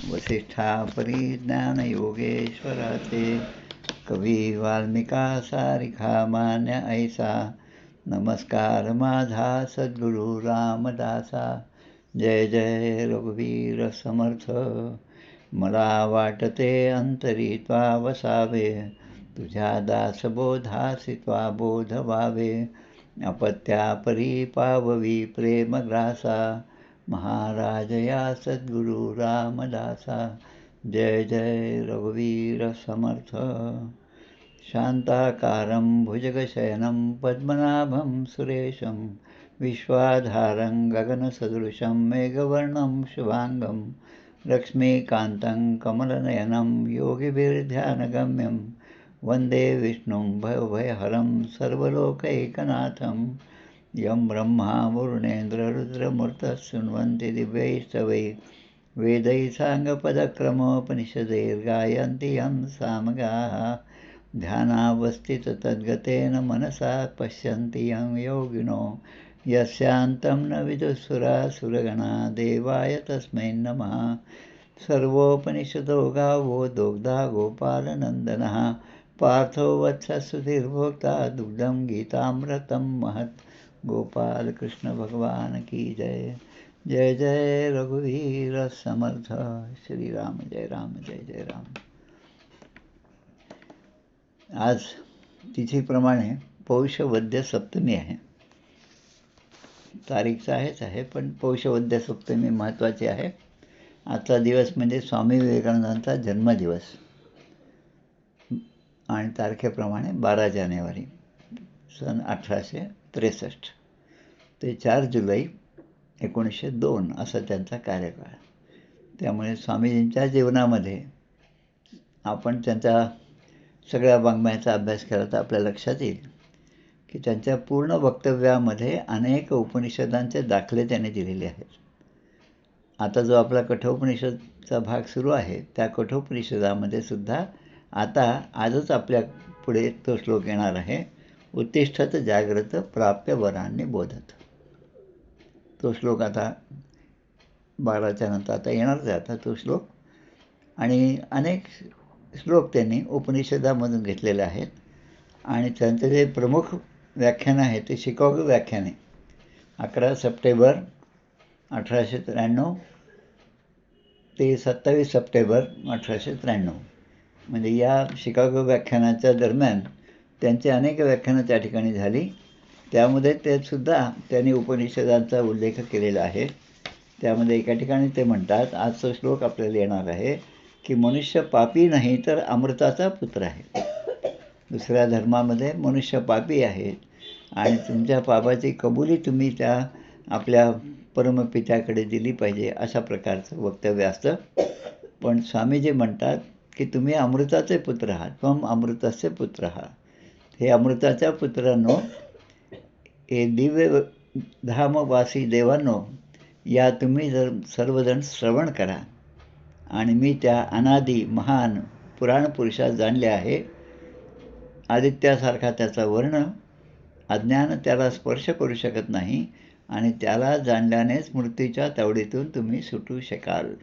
वसिष्ठापरी ज्ञानयोगेश्वराचे कवी वाल्मिका सारिखा मान्य ऐसा नमस्कार माझा सद्गुरु रामदासा. जय जय रघुवीर समर्थ. मला वाटते अंतरी त्वा वसावे तुझ्या दासबोधासी त्वा बोध व्हावे. अपत्यापरी पाववी प्रेमग्रासा महाराज या सद्गुरु रामदासा. जय जय रघुवीर समर्थ. शांताकारं भुजगशयनं पद्मनाभं सुरेशं विश्वाधारं गगनसदृशं मेघवर्णं शुभांगं लक्ष्मीकान्तं कमलनयनं योगिभिर्ध्यानगम्यं वन्दे विष्णुं भवभयहरं सर्वलोकैकनाथं. यं ब्रह्मा वरुणेन्द्ररुद्रमूर्तः शृण्वन्ति दिव्यैस्तवै वेदैः साङ्गपदक्रमोपनिषदैर्गायन्ति यं सामगाः. ध्यानावस्थिततद्गतेन मनसा पश्यन्ति यं योगिनो यस्यान्तं न विदुःसुरासुरगणा. देवाय तस्मै नमः. सर्वोपनिषदो गावो दोग्धा गोपालनन्दनः पार्थो वत्ससुधीर्भोक्ता दुग्धं गीतामृतं महत्. गोपाल कृष्ण भगवान की जय. जय जय रघुवीर समर्थ. श्री राम जय जय राम. आज तिथीप्रमाणे पौषवद्य सप्तमी आहे. तारीख आहेच आहे, पण पौषवद्य सप्तमी महत्त्वाची आहे. आजचा दिवस म्हणजे स्वामी विवेकानंदांचा जन्मदिवस आणि तारखेप्रमाणे 12 जानेवारी सन 1863 ते 4 जुलै 1902 असा त्यांचा कार्यकाळ. त्यामुळे स्वामीजींच्या जीवनामध्ये आपण त्यांच्या सगळ्या वाङ्मयाचा अभ्यास केला तर आपल्या लक्षात येईल की त्यांच्या पूर्ण वक्तव्यामध्ये अनेक उपनिषदांचे दाखले त्यांनी दिलेले आहेत. आता जो आपला कठोपनिषदचा भाग सुरू आहे त्या कठोपनिषदामध्ये सुद्धा आता आजच आपल्या पुढे तो श्लोक येणार आहे. उत्तिष्ठत जाग्रत प्राप्य वरांनी बोधत. तो श्लोक आता 12च्या नंतर आता येणारच आहे आता तो श्लोक. आणि अनेक श्लोक त्यांनी उपनिषदामधून घेतलेले आहेत आणि त्यांचं जे प्रमुख व्याख्यान आहे ते शिकागो व्याख्याने 11 सप्टेंबर 1893 ते 27 सप्टेंबर 1893 म्हणजे या शिकागो व्याख्यानाच्या दरम्यान त्यांची अनेक व्याख्यानं त्या ठिकाणी झाली. त्यामध्ये ते सुद्धा त्यांनी उपनिषदांचा उल्लेख केलेला आहे. त्यामध्ये एका ठिकाणी ते म्हणतात, आजचा श्लोक आपल्याला येणार आहे की मनुष्य पापी नाही तर अमृताचा पुत्र आहे. दुसऱ्या धर्मामध्ये मनुष्य पापी आहेत आणि तुमच्या पापाची कबुली तुम्ही त्या आपल्या परमपित्याकडे दिली पाहिजे अशा प्रकारचं वक्तव्य असतं. पण स्वामीजी म्हणतात की तुम्ही अमृताचे पुत्र आहात. त्वम अमृतस्य पुत्र आहात. हे अमृताच्या पुत्रांनो, हे दिव्य धामवासी देवांनो, या तुम्ही जर सर्वजण श्रवण करा. आणि मी त्या अनादी महान पुराण पुरुषात जाणले आहे. आदित्यासारखा त्याचा वर्ण, अज्ञान त्याला स्पर्श करू शकत नाही आणि त्याला जाणल्यानेच मृत्यूच्या तावडीतून तुम्ही सुटू शकाल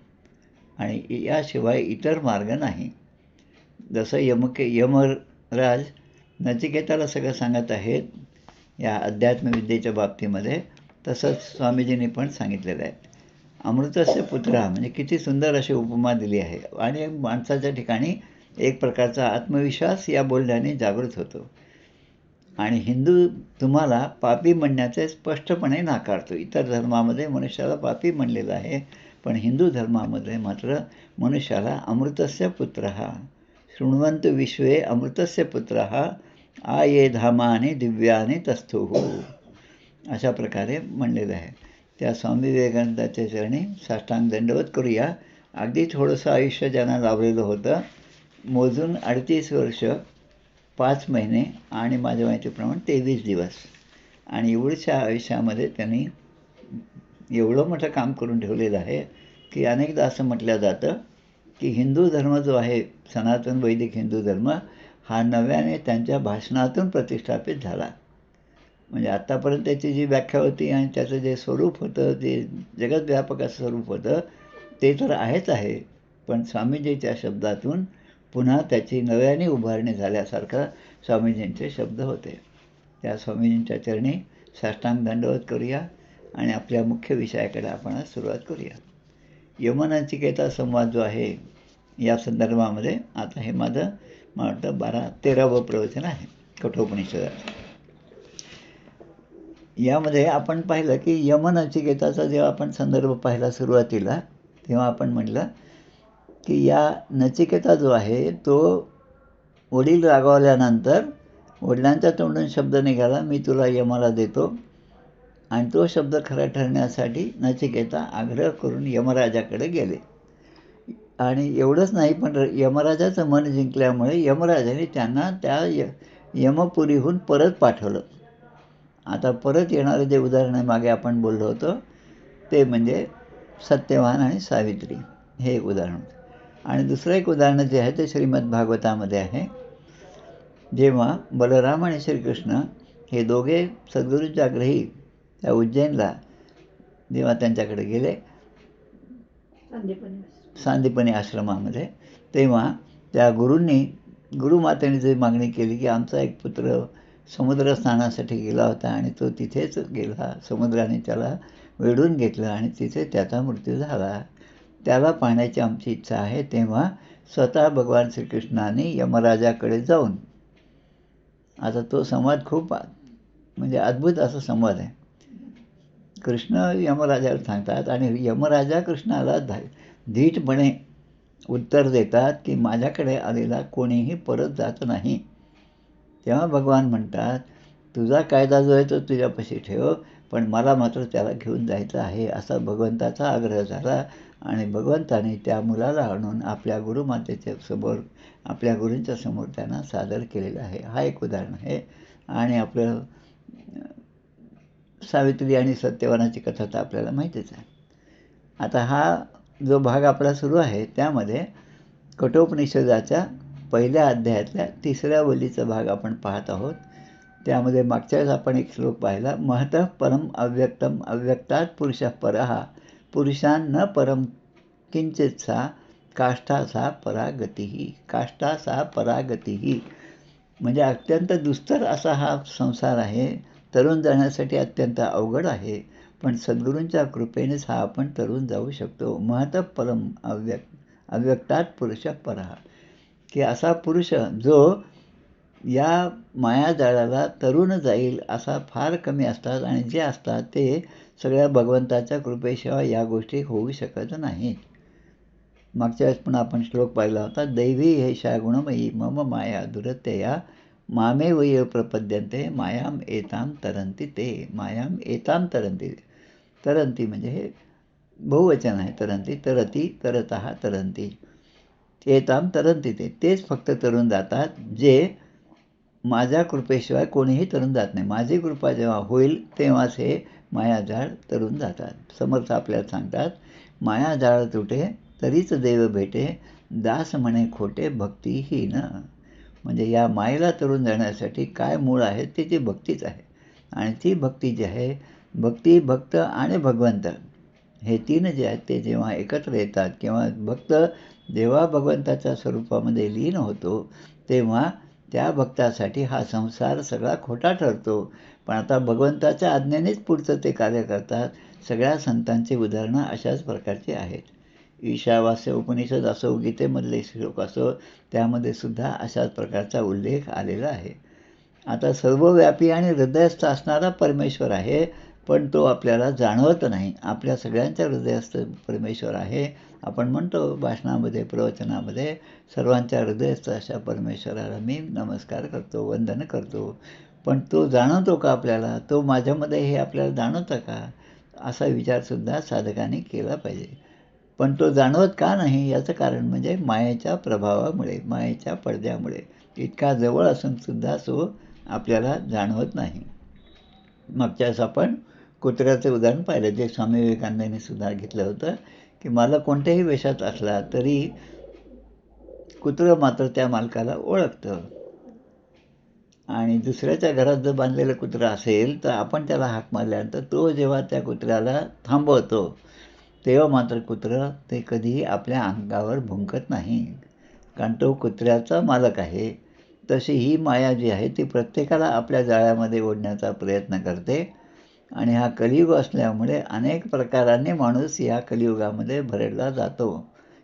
आणि याशिवाय इतर मार्ग नाही. जसं यमराज नचिकेताला सगळं सांगत आहेत या अध्यात्मविद्येच्या बाबतीमध्ये, तसंच स्वामीजींनी पण सांगितलेलं आहे. अमृतस्य पुत्र म्हणजे किती सुंदर अशी उपमा दिली आहे. आणि माणसाच्या ठिकाणी एक प्रकारचा आत्मविश्वास या बोलण्याने जागृत होतो. आणि हिंदू तुम्हाला पापी म्हणण्याचे स्पष्टपणे नाकारतो. इतर धर्मामध्ये मनुष्याला पापी म्हणलेलं आहे, पण हिंदू धर्मामध्ये मात्र मनुष्याला अमृतस्य पुत्र शृण्वन्तु विश्वे अमृतस्य पुत्र आ ये धामाने दिव्याने तस्थुः अशा प्रकारे म्हणलेलं आहे. त्या स्वामी विवेकानंदाच्या चरणी साष्टांग दंडवत करूया. अगदी थोडंसं आयुष्य ज्यांना लाभलेलं होतं, मोजून 38 वर्ष 5 महिने आणि माझ्या माहितीप्रमाणे 23 दिवस आणि एवढ्याशा आयुष्यामध्ये त्यांनी एवढं मोठं काम करून ठेवलेलं आहे की अनेकदा असं म्हटलं जातं की हिंदू धर्म जो आहे, सनातन वैदिक हिंदू धर्म, हा नव्याने त्यांच्या भाषणातून प्रतिष्ठापित झाला. म्हणजे आत्तापर्यंत त्याची जी व्याख्या होती आणि त्याचं जे स्वरूप होतं, जे जगतव्यापक असं स्वरूप होतं, ते तर आहेच आहे, पण स्वामीजीच्या शब्दातून पुन्हा त्याची नव्याने उभारणी झाल्यासारखं स्वामीजींचे शब्द होते. त्या स्वामीजींच्या चरणी साष्टांग दंडवत करूया आणि आपल्या मुख्य विषयाकडे आपण आज सुरुवात करूया. यमनचिकेता संवाद जो आहे या संदर्भामध्ये आता हे माझं मला वाटतं 13वं प्रवचन आहे कठोपनिषदाचं. यामध्ये आपण पाहिलं की यमनचिकेताचा जेव्हा आपण संदर्भ पाहिला सुरुवातीला, तेव्हा आपण म्हटलं की या नचिकेता जो आहे तो वडील रागावल्यानंतर वडिलांच्या तोंडून शब्द निघाला, मी तुला यमाला देतो. आणि तो शब्द खरा ठरण्यासाठी नचिकेता आग्रह करून यमराजाकडे गेले. आणि एवढंच नाही, पण यमराजाचं मन जिंकल्यामुळे यमराजाने त्यांना त्या यमपुरीहून परत पाठवलं. आता परत येणारं जे उदाहरण मागे आपण बोललो होतो ते म्हणजे सत्यवान आणि सावित्री, हे एक उदाहरण होतं. आणि दुसरं एक उदाहरण जे आहे ते श्रीमद भागवतामध्ये आहे. जेव्हा बलराम आणि श्रीकृष्ण हे दोघे सद्गुरूंच्या आग्रही त्या उज्जैनला जेव्हा त्यांच्याकडे गेले सांदीपनी आश्रमामध्ये, तेव्हा त्या गुरुमातेने जी मागणी केली की आमचा एक पुत्र समुद्र स्नानासाठी गेला होता आणि तो तिथेच गेला, समुद्राने त्याला वेढून घेतलं आणि तिथे त्याचा मृत्यू झाला, त्याला पाहण्याची आमची इच्छा आहे. तेव्हा स्वतः भगवान श्रीकृष्णाने यमराजाकडे जाऊन, आता तो संवाद खूप म्हणजे अद्भुत असा संवाद आहे. कृष्ण यमराजाला सांगतात आणि यमराजा कृष्णाला धीटपणे उत्तर देतात की माझ्याकडे आलेला कोणीही परत जात नाही. तेव्हा भगवान म्हणतात, तुझा कायदा जो आहे तो तुझ्यापाशी ठेव, पण मला मात्र त्याला घेऊन जायचं आहे. असा भगवंताचा आग्रह झाला आणि भगवंताने त्या मुलाला आणून आपल्या गुरुमातेच्या समोर, आपल्या गुरूंच्या समोर त्यांना सादर केलेलं आहे. हा एक उदाहरण आहे. आणि आपलं सावित्री आणि सत्यवानाची कथा तर आपल्याला माहितीच आहे. आता हा जो भाग आपला सुरू आहे त्यामध्ये कठोपनिषदाच्या पहिल्या अध्यायातल्या 3ऱ्या वल्लीचा भाग आपण पाहत आहोत. त्यामध्ये मागच्या वेळेस आपण एक श्लोक पाहिला, महतः परम अव्यक्तम अव्यक्तात् पुरुषः परः पुरुषान् न परम किंचित सा काष्ठा सा परागतिः. काष्ठा सा परागतिः म्हणजे अत्यंत दुस्तर असा हा संसार आहे. तरुण जाण्यासाठी अत्यंत अवघड आहे, पण सद्गुरूंच्या कृपेनेच हा आपण तरुण जाऊ शकतो. महतः परम अव्यक्तात् पुरुषः परः, की असा पुरुष जो या मायाजाळाला तरुण जाईल असा फार कमी असतात, आणि जे असतात ते सगळ्या भगवंताच्या कृपेशिवाय या गोष्टी होऊ शकत नाहीत. मागच्या वेळेस पण आपण श्लोक पाहिला होता, दैवी हेषा गुणमयी मम माया दुरत्यया मामे वय प्रपद्यन्ते मायाम एताम तरंती ते. मायाम एताम तरंती, तरंती म्हणजे हे बहुवचन आहे. तरंती, तरती, तरतः, तरंती, एताम तरंती ते, तेच फक्त तरुण जातात जे माझ्या कृपेशिवाय कोणीही तरुण जात नाही. माझी कृपा जेव्हा होईल तेव्हाच हे मायाजाळ तरुण जातात. समर्थ आपल्याला सांगतात, मायाजाळ तुटे तरीच देव भेटे, दास म्हणे खोटे भक्तीहीन. म्हणजे या मायेला तरुण जाण्यासाठी काय मूळ आहे ते ती भक्तीच आहे. आणि ती भक्ती जी आहे, भक्ती, भक्त आणि भगवंत हे तीन जे आहेत ते जेव्हा एकत्र येतात किंवा भक्त जेव्हा भगवंताच्या स्वरूपामध्ये लीन होतो तेव्हा त्या भक्तासाठी हा संसार सगळा खोटा ठरतो. पण आता भगवंताच्या आज्ञेनेच पुढचं ते कार्य करतात. सगळ्या संतांची उदाहरणं अशाच प्रकारची आहेत. ईशावास्य उपनिषद असो, गीतेमधले श्लोक असो, त्यामध्ये सुद्धा अशाच प्रकारचा उल्लेख आलेला आहे. आता सर्वव्यापी आणि हृदयस्थ असणारा परमेश्वर आहे, पण तो आपल्याला जाणवत नाही. आपल्या सगळ्यांच्या हृदयस्थ परमेश्वर आहे. आपण म्हणतो भाषणामध्ये, प्रवचनामध्ये, सर्वांच्या हृदयस्थ अशा परमेश्वराला मी नमस्कार करतो, वंदन करतो. पण तो जाणवतो का आपल्याला? तो माझ्यामध्ये हे आपल्याला जाणवतं का? असा विचारसुद्धा साधकांनी केला पाहिजे. पण तो जाणवत का नाही याचं कारण म्हणजे मायेच्या प्रभावामुळे, मायेच्या पडद्यामुळे. इतका जवळ असूनसुद्धा तो आपल्याला जाणवत नाही. मागच्या वेळेस आपण कुत्र्याचं उदाहरण पाहिलं, जे स्वामी विवेकानंदांनी सुद्धा घेतलं होतं, की मला कोणत्याही वेशात असला तरी कुत्रं मात्र त्या मालकाला ओळखतं. आणि दुसऱ्याच्या घरात जर बांधलेलं कुत्रं असेल तर आपण त्याला हाक मारल्यानंतर तो जेव्हा त्या कुत्र्याला थांबवतो तेव्हा मात्र कुत्रं ते कधीही आपल्या अंगावर भुंकत नाही, कारण तो कुत्र्याचा मालक आहे. तशी ही माया जी आहे ती प्रत्येकाला आपल्या जाळ्यामध्ये ओढण्याचा प्रयत्न करते आणि हा कलियुग असल्यामुळे अनेक प्रकारांनी माणूस या कलियुगामध्ये भरडला जातो.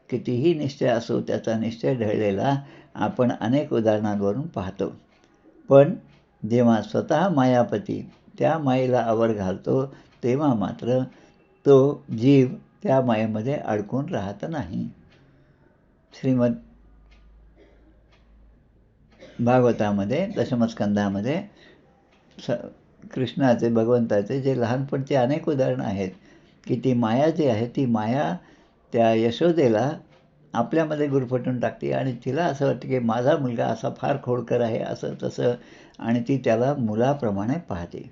कितीही निश्चय असो त्याचा निश्चय ढळलेला आपण अनेक उदाहरणांवरून पाहतो. पण जेव्हा स्वतः मायापती त्या मायेला आवर घालतो तेव्हा मात्र तो जीव त्या मायेमध्ये अडकून राहत नाही. श्रीमद भागवतामध्ये दशमस्कंधामध्ये स कृष्णाचे भगवंताचे जे लहानपणचे अनेक उदाहरणं आहेत की ती माया जी आहे ती माया त्या यशोदेला आपल्यामध्ये गुरफटून टाकते आणि तिला असं वाटतं की माझा मुलगा असा फार खोडकर आहे असं तसं आणि ती त्याला मुलाप्रमाणे पाहते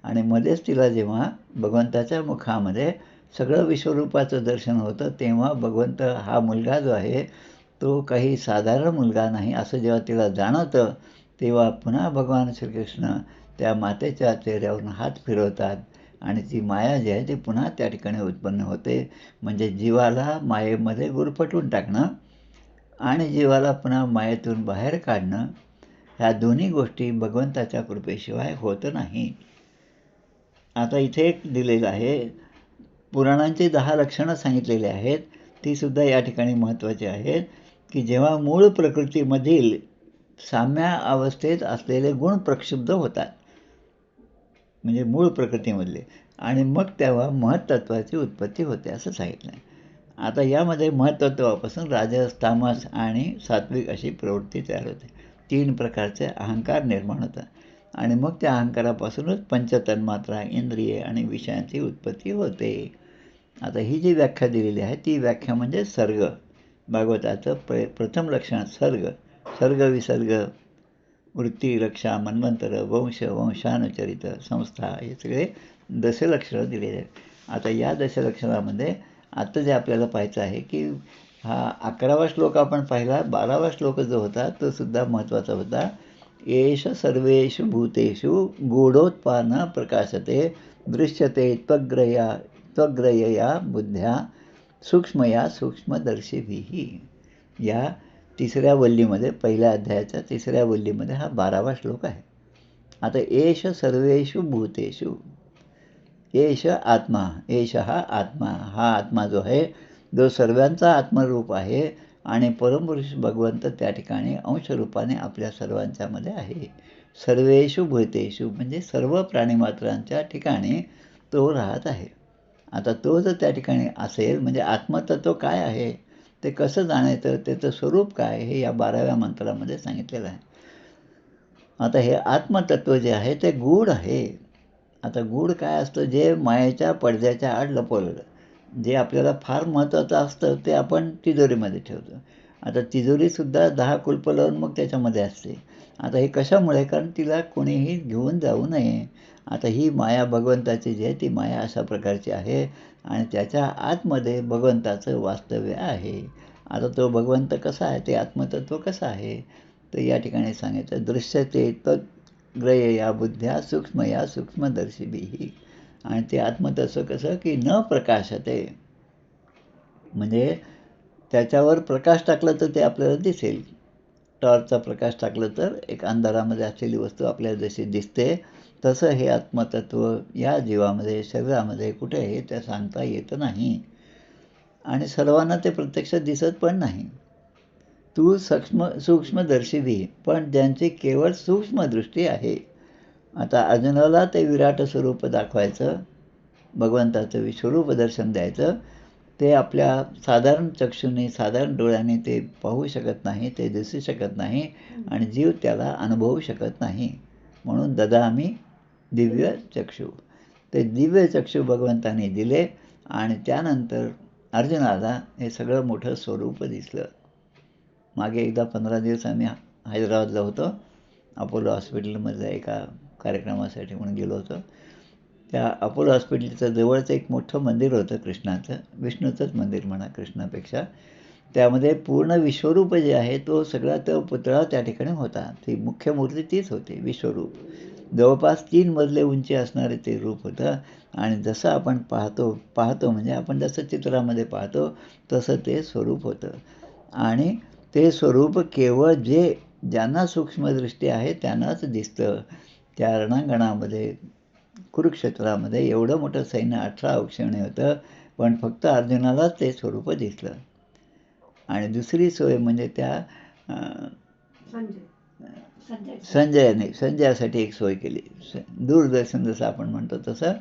आणि मध्येच तिला जेव्हा भगवंताच्या मुखामध्ये सगळं विश्वरूपाचं दर्शन होतं तेव्हा भगवंत हा मुलगा जो आहे तो काही साधारण मुलगा नाही असं जेव्हा तिला जाणवतं तेव्हा पुन्हा भगवान श्रीकृष्ण त्या मातेच्या चेहऱ्यावरून हात फिरवतात आणि ती माया जी आहे ती पुन्हा त्या ठिकाणी उत्पन्न होते. म्हणजे जीवाला मायेमध्ये गुरफटवून टाकणं आणि जीवाला पुन्हा मायेतून बाहेर काढणं ह्या दोन्ही गोष्टी भगवंताच्या कृपेशिवाय होत नाही. आता इथे एक दिलेलं आहे, पुराणांची 10 लक्षणं सांगितलेली आहेत, तीसुद्धा या ठिकाणी महत्त्वाची आहेत, की जेव्हा मूळ प्रकृतीमधील साम्य अवस्थेत असलेले गुण प्रक्षुब्ध होतात, म्हणजे मूळ प्रकृतीमधले आणि मग तेव्हा महत्त्वाची उत्पत्ती होते असं सांगितलं आहे. आता यामध्ये महत्त्वापासून राजस, तामस आणि सात्विक अशी प्रवृत्ती तयार होते. 3 प्रकारचे अहंकार निर्माण होतात आणि मग त्या अहंकारापासूनच पंचतन्मात्रा, इंद्रिये आणि विषयांची उत्पत्ती होते. आता ही जी व्याख्या दिलेली आहे ती व्याख्या म्हणजे सर्ग. भागवताचं प्रथम लक्षण सर्ग. सर्ग विसर्ग वृत्ती, रक्षा, मन्वंतर, वंश, वंशानुचरित, संस्था हे सगळे दशलक्षणं दिलेले आहेत. आता या दशलक्षणामध्ये आता जे आपल्याला पाहायचं आहे की हा 11वा श्लोक आपण पाहिला, 12वा श्लोक जो होता तो सुद्धा महत्त्वाचा होता. एष सर्वेषु भूतेषु गूढोत्पान प्रकाशते दृश्यते त्वग्रयया बुद्ध्या सूक्ष्मया सूक्ष्मदर्शिभिः. या तिसऱ्या वल्लीमध्ये पहिल्या अध्यायाच्या तिसऱ्या वल्लीमध्ये हा 12वा श्लोक आहे. आता एष सर्वेषु भूतेषु, एष आत्मा, एष हा आत्मा जो आहे जो सर्वांचा आत्मरूप आहे आणि परमपुरुष भगवंत त्या ठिकाणी अंशरूपाने आपल्या सर्वांच्यामध्ये आहे. सर्वेषु भूतेषु म्हणजे सर्व प्राणीमात्रांच्या ठिकाणी तो राहत आहे. आता तो जर त्या ठिकाणी असेल म्हणजे आत्मतत्व काय आहे, ते कसं जाणायचं, त्याचं स्वरूप काय हे या 12व्या मंत्रामध्ये सांगितलेलं आहे. आता हे आत्मतत्व जे आहे ते गूढ आहे. आता गूढ काय असतं, जे मायेच्या पडद्याच्या आड लपवलेलं, जे आपल्याला फार महत्त्वाचं असतं ते आपण तिजोरीमध्ये ठेवतो. आता तिजोरीसुद्धा 10 कुलपं लावून मग त्याच्यामध्ये असते. आता हे कशामुळे, कारण तिला कोणीही घेऊन जाऊ नये. आता ही माया भगवंताची जी आहे ती माया अशा प्रकारची आहे आणि त्याच्या आतमध्ये भगवंताचं वास्तव्य आहे. आता तो भगवंत कसा आहे, ते आत्मतत्व कसं आहे, तर या ठिकाणी सांगितलं दृश्यते त्वग्रयया बुद्ध्या सूक्ष्मया सूक्ष्मदर्शिभिः. आणि ते आत्मतत्व कसं की न प्रकाशते, म्हणजे त्याच्यावर प्रकाश टाकलं तर ते आपल्याला दिसेल. टॉर्चचा प्रकाश टाकलं तर एक अंधारामध्ये असलेली वस्तू आपल्याला जशी दिसते तसं हे आत्मतत्व या जीवामध्ये शरीरामध्ये कुठेही ते सांगता येत नाही आणि सर्वांना ते प्रत्यक्ष दिसत पण नाही. तू सूक्ष्मदर्शिभी, पण ज्यांची केवळ सूक्ष्मदृष्टी आहे. आता अर्जुनाला ते विराट स्वरूप दाखवायचं, भगवंताचं विश्वरूप दर्शन द्यायचं, ते आपल्या साधारण चक्षुने साधारण डोळ्यांनी ते पाहू शकत नाही, ते दिसू शकत नाही आणि जीव त्याला अनुभवू शकत नाही. म्हणून ददामि दिव्य चक्षु, ते दिव्य चक्षु भगवंताने दिले आणि त्यानंतर अर्जुनाला हे सगळं मोठं स्वरूप दिसलं. मागे एकदा 15 दिवस आम्ही हैदराबादला होतो, अपोलो हॉस्पिटलमधल्या एका कार्यक्रमासाठी म्हणून गेलो होतो. त्या अपोलो हॉस्पिटलचं जवळचं एक मोठं मंदिर होतं कृष्णाचं, विष्णूचंच मंदिर म्हणा कृष्णापेक्षा. त्यामध्ये पूर्ण विश्वरूप जे आहे तो सगळा तो पुतळा त्या ठिकाणी होता. ती मुख्य मूर्ती तीच होती विश्वरूप. जवळपास 3 मजले उंची असणारे ते रूप होतं आणि जसं आपण पाहतो म्हणजे आपण जसं चित्रामध्ये पाहतो तसं ते स्वरूप होतं आणि ते स्वरूप केवळ ज्यांना सूक्ष्मदृष्टी आहे त्यांनाच दिसतं. त्या रणांगणामध्ये कुरुक्षेत्रामध्ये एवढं मोठं सैन्य 18 औक्षणी होतं, पण फक्त अर्जुनालाच ते स्वरूप दिसलं. आणि दुसरी सोय म्हणजे त्या संजयासाठी एक सोय केली. दूरदर्शन जसं आपण म्हणतो तसं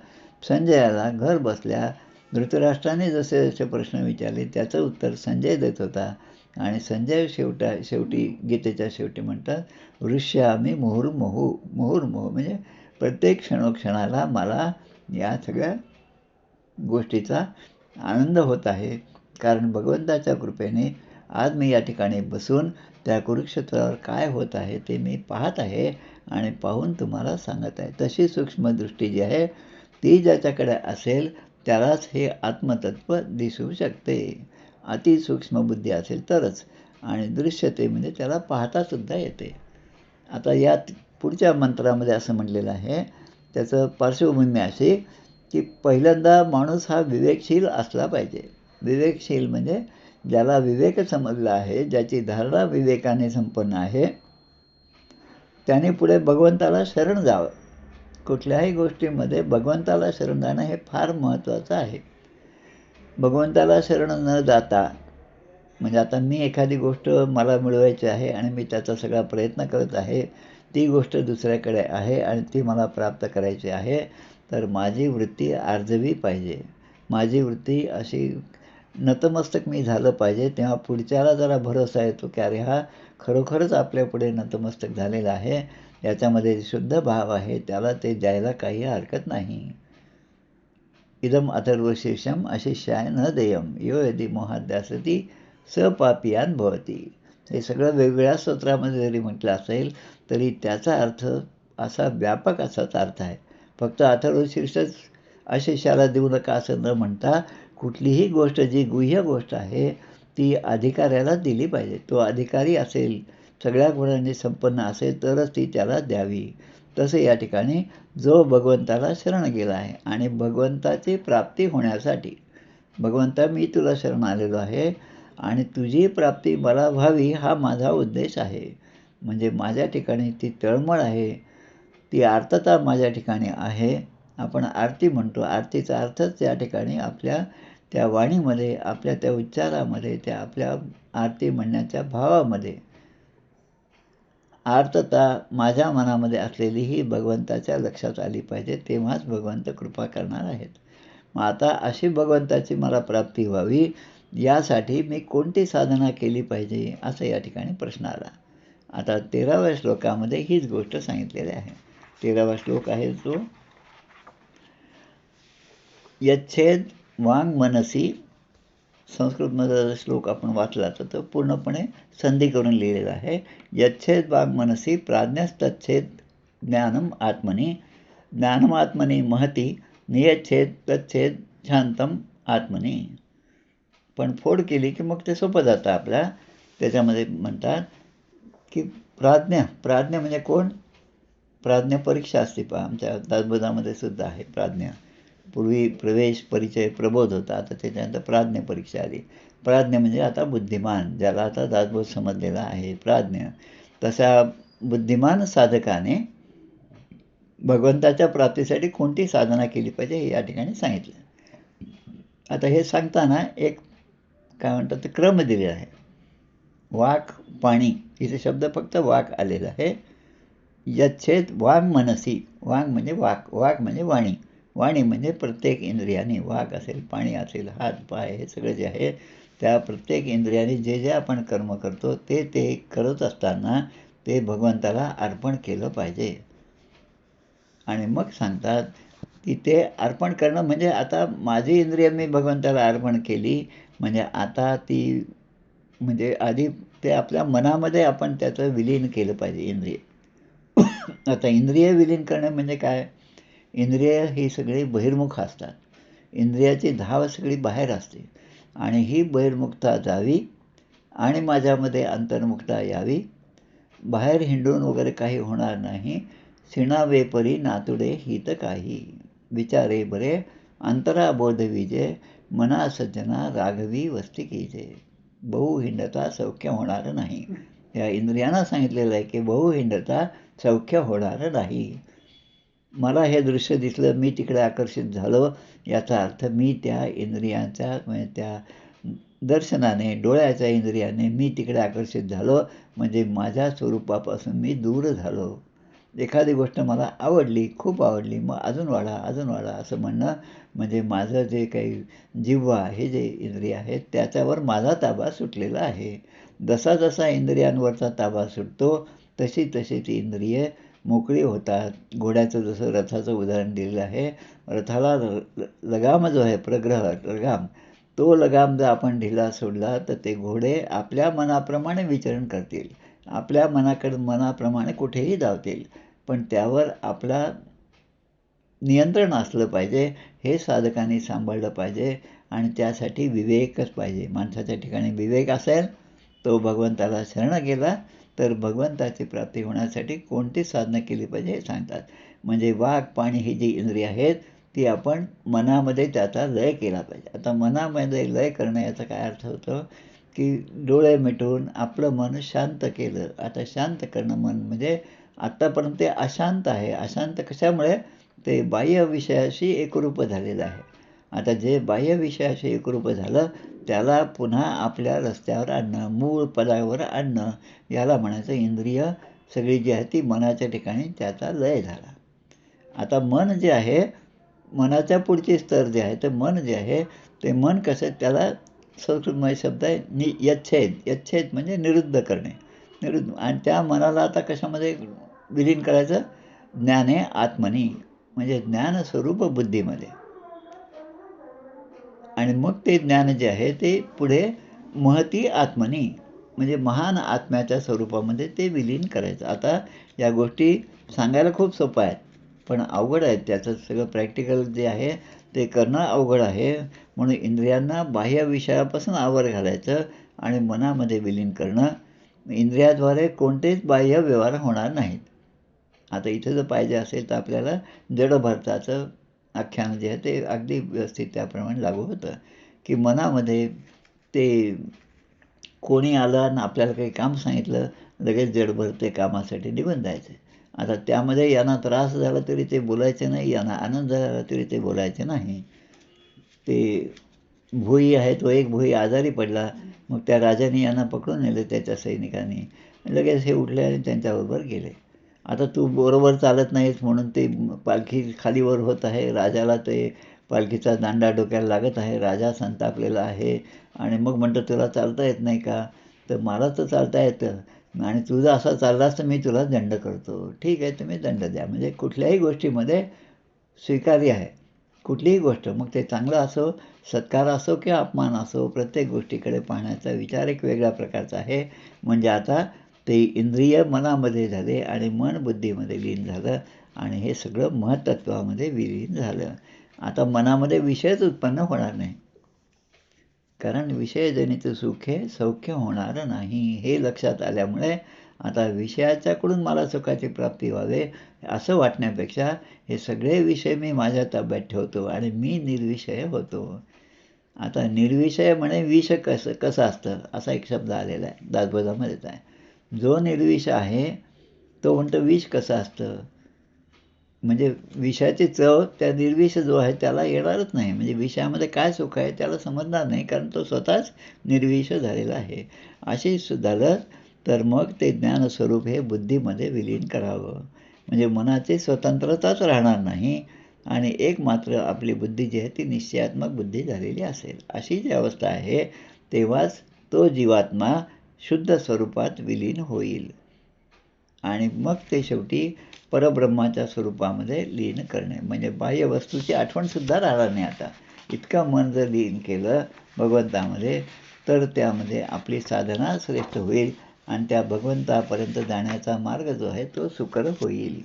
संजयाला घर बसल्या धृतराष्ट्राने जसे जसे प्रश्न विचारले त्याचं उत्तर संजय देत होता आणि संजय शेवटी गीतेच्या शेवटी म्हणतात ऋष्यामी मुहुर्मुहुः म्हणजे प्रत्येक क्षणोक्षणाला मला या सगळ्या गोष्टीचा आनंद होत आहे, कारण भगवंताच्या कृपेने आज मी या ठिकाणी बसून त्या कुरुक्षेत्रावर काय होत आहे ते मी पाहत आहे आणि पाहून तुम्हाला सांगत आहे. तशी सूक्ष्मदृष्टी जी आहे ती ज्याच्याकडे असेल त्यालाच हे आत्मतत्व दिसू शकते. अतिसूक्ष्म बुद्धी असेल तरच. आणि दृश्यते म्हणजे त्याला पाहतासुद्धा येते. आता यात पुढच्या मंत्रामध्ये असं म्हटलेलं आहे, त्याचं पार्श्वभूमी अशी की पहिल्यांदा माणूस हा विवेकशील असला पाहिजे. विवेकशील म्हणजे ज्याला विवेक समजला आहे, ज्याची धारणा विवेकाने संपन्न आहे, त्याने पुढे भगवंताला शरण जावं. कुठल्याही गोष्टीमध्ये भगवंताला शरण जाणं हे फार महत्त्वाचं आहे. भगवंताला शरण न जाता म्हणजे आता मी एखादी गोष्ट मला मिळवायची आहे आणि मी त्याचा सगळा प्रयत्न करत आहे, ती गोष्ट दुसऱ्याकडे आहे आणि ती मला प्राप्त करायची आहे, तर माझी वृत्ती आर्जवी पाहिजे. माझी वृत्ती अशी नतमस्तक मी झालं पाहिजे. तेव्हा पुढच्याला जरा भरोसा येतो की अरे हा खरोखरच आपल्यापुढे नतमस्तक झालेला आहे, याच्यामध्ये शुद्ध भाव आहे, त्याला ते द्यायला काही हरकत नाही. इदम अथर्वशीर्षम अशिष्याय न देयम यो यदि मोहाद्यासती सपापियान भवती. हे सगळं वेगवेगळ्या स्तोत्रामध्ये जरी म्हटलं असेल तरी त्याचा अर्थ असा व्यापक असाच अर्थ आहे. फक्त अथर्वशीर्षच अशिष्याला देऊ नका असं न म्हणता कुठलीही गोष्ट जी गुह्य गोष्ट आहे ती अधिकाऱ्याला दिली पाहिजे. तो अधिकारी असेल, सगळ्या गुणांनी संपन्न असेल तरच ती त्याला द्यावी. तसं या ठिकाणी जो भगवंताला शरण गेला आहे आणि भगवंताची प्राप्ती होण्यासाठी भगवंता मी तुला शरण आलेलो आहे आणि तुझी प्राप्ती मला व्हावी हा माझा उद्देश आहे. म्हणजे माझ्या ठिकाणी ती तळमळ आहे, ती आर्तता माझ्या ठिकाणी आहे. आपण आरती म्हणतो, आरतीचा अर्थच या ठिकाणी आपल्या त्या वाणीमध्ये, आपल्या त्या उच्चारामध्ये, त्या आपल्या आरती म्हणण्याच्या भावामध्ये आर्तता माझ्या मनामध्ये असलेली ही भगवंताच्या लक्षात आली पाहिजे, तेव्हाच भगवंत कृपा करणार आहेत. मग आता अशी भगवंताची मला प्राप्ती व्हावी यासाठी मी कोणती साधना केली पाहिजे असं या ठिकाणी प्रश्न आला. आता 13व्या श्लोकामध्ये हीच गोष्ट सांगितलेली आहे. 13वा श्लोक आहे तो यच्छेद वांग मनसी. संस्कृतमध्ये श्लोक आपण वाचला तर तो पूर्णपणे संधी करून लिहिलेला आहे. यच्छेद वांग मनसी प्राज्ञस्तच्छेद ज्ञानम आत्मनी ज्ञानम आत्मनी महती नियच्छेद तच्छेद शांतम आत्मनी. पण फोड केली की मग ते सोपं जातं आपल्या. त्याच्यामध्ये म्हणतात की प्राज्ञ म्हणजे कोण? प्राज्ञ परीक्षा असते पहा, आमच्या दासबोधामध्ये सुद्धा आहे प्राज्ञ. पूर्वी प्रवेश, परिचय, प्रबोध होता, आता त्याच्यानंतर प्राज्ञ परीक्षा आली. प्राज्ञ म्हणजे आता बुद्धिमान, ज्याला आता दासबोध समजलेला आहे प्राज्ञ. तशा बुद्धिमान साधकाने भगवंताच्या प्राप्तीसाठी कोणती साधना केली पाहिजे हे या ठिकाणी सांगितलं. आता हे सांगताना एक काय म्हणतात ते क्रम दिलेला आहे. वाक, पाणी, इथे शब्द फक्त वाक आलेला आहे. यच्छेद वांग मनसी. वांग म्हणजे वाक म्हणजे वाणी. वाणी म्हणजे प्रत्येक इंद्रियाने, वाक असेल, पाणी असेल, हात पाय हे सगळं जे आहे त्या प्रत्येक इंद्रियाने जे जे आपण कर्म करतो ते करत असताना ते भगवंताला अर्पण केलं पाहिजे. आणि मग सांगतात की ते अर्पण करणं म्हणजे आता माझी इंद्रिय मी भगवंताला अर्पण केली म्हणजे आता ती म्हणजे आधी ते आपल्या मनामध्ये आपण त्याचं विलीन केलं पाहिजे इंद्रिय. आता इंद्रिय विलीन करणं म्हणजे काय? इंद्रिय ही सगळी बहिर्मुख असतात. इंद्रियाची धाव सगळी बाहेर असते आणि ही बहिर्मुखता जावी आणि माझ्यामध्ये अंतर्मुखता यावी. बाहेर हिंडून वगैरे काही होणार नाही. सिणावे परी नातुडे हित काही. विचारे बरे अंतराबोध विजे, मना सज्जना राघवी वस्ती कीजे. बहु हिंडता सौख्य होणार नाही. या इंद्रियांना सांगितलेलं आहे की बहु हिंडता सौख्य होणार नाही. मला हे दृश्य दिसलं, मी तिकडे आकर्षित झालो, याचा अर्थ मी त्या इंद्रियांच्या म्हणजे त्या दर्शनाने, डोळ्याच्या इंद्रियाने मी तिकडे आकर्षित झालो, म्हणजे माझ्या स्वरूपापासून मी दूर झालो. एखादी गोष्ट मला आवडली, खूप आवडली, मग अजून वाढा, अजून वाढा असं म्हणणं म्हणजे माझं जे काही जिव्हा हे जे इंद्रिय आहेत त्याच्यावर माझा ताबा सुटलेला आहे. जसा जसा इंद्रियांवरचा ताबा सुटतो तशी तशी ती इंद्रिये मोकळी होतात. घोड्याचं जसं रथाचं उदाहरण दिलेलं आहे, रथाला लगाम जो आहे प्रग्रह लगाम, तो लगाम जर आपण ढिला सोडला तर ते घोडे आपल्या मनाप्रमाणे विचरण करतील, आपल्या मनाप्रमाणे कुठेही धावतील, पण त्यावर आपला नियंत्रण असलं पाहिजे. हे साधकांनी सांभाळलं पाहिजे आणि त्यासाठी विवेकच पाहिजे. माणसाच्या ठिकाणी विवेक असेल, तो भगवंताला शरण गेला तर भगवंताची प्राप्ती होण्यासाठी कोणती साधनं केली पाहिजे हे सांगतात. म्हणजे वाघ, पाणी ही जी इंद्रिय आहेत ती आपण मनामध्ये त्याचा लय केला पाहिजे. आता मनामध्ये लय करणं याचा काय अर्थ होतो की डोळे मिटून आपलं मन शांत केलं. आता शांत करणं मन म्हणजे आत्तापर्यंत ते अशांत आहे. अशांत कशामुळे? ते बाह्य विषयाशी एकरूप झालेलं आहे. आता जे बाह्य विषयाशी एकरूप झालं त्याला पुन्हा आपल्या रस्त्यावर आणणं, मूळ पदावर आणणं, याला म्हणायचं इंद्रिय सगळी जी आहे ती मनाच्या ठिकाणी त्याचा लय झाला. आता मन जे आहे, मनाच्या पुढचे स्तर जे आहे, तर मन जे आहे ते मन कसं, त्याला संस्कृतमध्ये शब्द आहे यच्छेद. यच्छेद म्हणजे निरुद्ध करणे, निरुद्ध. आणि त्या मनाला आता कशामध्ये विलीन करायचं? ज्ञाने आत्मनी, म्हणजे ज्ञानस्वरूप बुद्धीमध्ये. आणि मग ते ज्ञान जे आहे ते पुढे महती आत्मनी, म्हणजे महान आत्म्याच्या स्वरूपामध्ये ते विलीन करायचं. आता या गोष्टी सांगायला खूप सोपं आहेत, पण अवघड आहेत. त्याचं सगळं प्रॅक्टिकल जे आहे ते करणं अवघड आहे. म्हणून इंद्रियांना बाह्य विषयापासून आवर घालायचं आणि मनामध्ये विलीन करणं. इंद्रियाद्वारे कोणतेच बाह्य व्यवहार होणार नाहीत. आता इथं जर पाहिजे असेल तर आपल्याला जडभरताचं आख्यान जे आहे ते अगदी व्यवस्थित त्याप्रमाणे लागू होतं की मनामध्ये ते कोणी आलं आणि आपल्याला काही काम सांगितलं, लगेच जडभर ते कामासाठी निघून जायचं. आता त्यामध्ये यांना त्रास झाला तरी ते बोलायचे नाही, यांना आनंद झाला तरी ते बोलायचे नाही. ते भोई आहे, तो एक भोई आजारी पडला, मग त्या राजाने यांना पकडून नेलं त्याच्या सैनिकांनी. लगेच हे उठले आणि त्यांच्याबरोबर गेले. आता तू बरोबर चालत नाहीस म्हणून ते पालखी खालीवर होत आहे, राजाला ते पालखीचा दांडा डोक्याला लागत आहे, राजा संतापलेला आहे आणि मग म्हणतो तुला चालता येत नाही का? तर मला तर चालता येतं आणि तुझं असा चाललास तर मी तुला दंड करतो. ठीक आहे, तुम्ही दंड द्या. म्हणजे कुठल्याही गोष्टीमध्ये स्वीकार्य आहे. कुठलीही गोष्ट, मग ते चांगलं असो, सत्कार असो किंवा अपमान असो, प्रत्येक गोष्टीकडे पाहण्याचा विचार एक वेगळ्या प्रकारचा आहे. म्हणजे आता ते इंद्रिय मनामध्ये झाले आणि मन बुद्धीमध्ये लीन झालं आणि हे सगळं महत्त्वामध्ये विलीन झालं. आता मनामध्ये विषयच उत्पन्न होणार नाही, कारण विषयजनित सुखे सौख्य होणार नाही हे लक्षात आल्यामुळे आता विषयाच्याकडून मला सुखाची प्राप्ती व्हावे असं वाटण्यापेक्षा हे सगळे विषय मी माझ्या ताब्यात ठेवतो आणि मी निर्विषय होतो. आता निर्विषय म्हणे विष कसं असतं असा एक शब्द आलेला आहे, दासबोधामध्येच आहे. जो निर्विष आहे तो म्हणतो विष कसं असतं, म्हणजे विषयाची चव त्या निर्विष जो आहे त्याला येणारच नाही. म्हणजे विषयामध्ये काय सुख आहे त्याला समजणार नाही, कारण तो स्वतःच निर्विष झालेला आहे. अशी झालं तर मग ते ज्ञानस्वरूप हे बुद्धीमध्ये विलीन करावं, म्हणजे मनाची स्वतंत्रताच राहणार नाही आणि एक मात्र आपली बुद्धी जी आहे ती निश्चयात्मक बुद्धी झालेली असेल. अशी जी अवस्था आहे तेव्हाच तो जीवात्मा शुद्ध स्वरूपात विलीन होईल आणि मग ते शेवटी परब्रह्माच्या स्वरूपामध्ये लीन करणे, म्हणजे बाह्य वस्तूची आठवणसुद्धा राहणार नाही. आता इतकं मन जर लीन केलं भगवंतामध्ये तर त्यामध्ये आपली साधना श्रेष्ठ होईल आणि त्या भगवंतापर्यंत जाण्याचा मार्ग जो आहे तो सुकर होईल.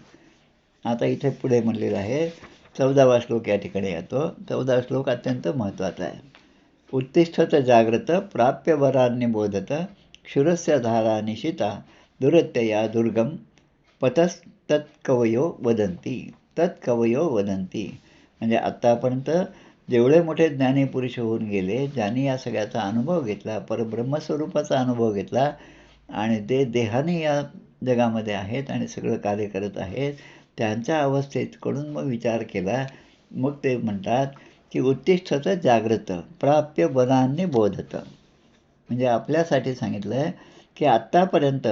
आता इथे पुढे म्हणलेलं आहे 14वा श्लोक या ठिकाणी येतो. 14वा श्लोक अत्यंत महत्त्वाचा आहे. उत्तिष्ठत जाग्रत प्राप्य वरान्य बोधत क्षुरस्य धारा निशिता दुरत्यया दुर्गम तत्कवयो वदंती. तत्कवयो वदंती म्हणजे आत्तापर्यंत जेवढे मोठे ज्ञानी पुरुष होऊन गेले, ज्यांनी या सगळ्याचा अनुभव घेतला, परब्रह्मस्वरूपाचा अनुभव घेतला आणि ते देहाने या जगामध्ये आहेत आणि सगळं कार्य करत आहेत, त्यांच्या अवस्थेकडून मग विचार केला. मग ते म्हणतात की उत्तिष्ठत जागृत प्राप्य बलांनी बोधत. म्हणजे आपल्यासाठी सांगितलं आहे की आत्तापर्यंत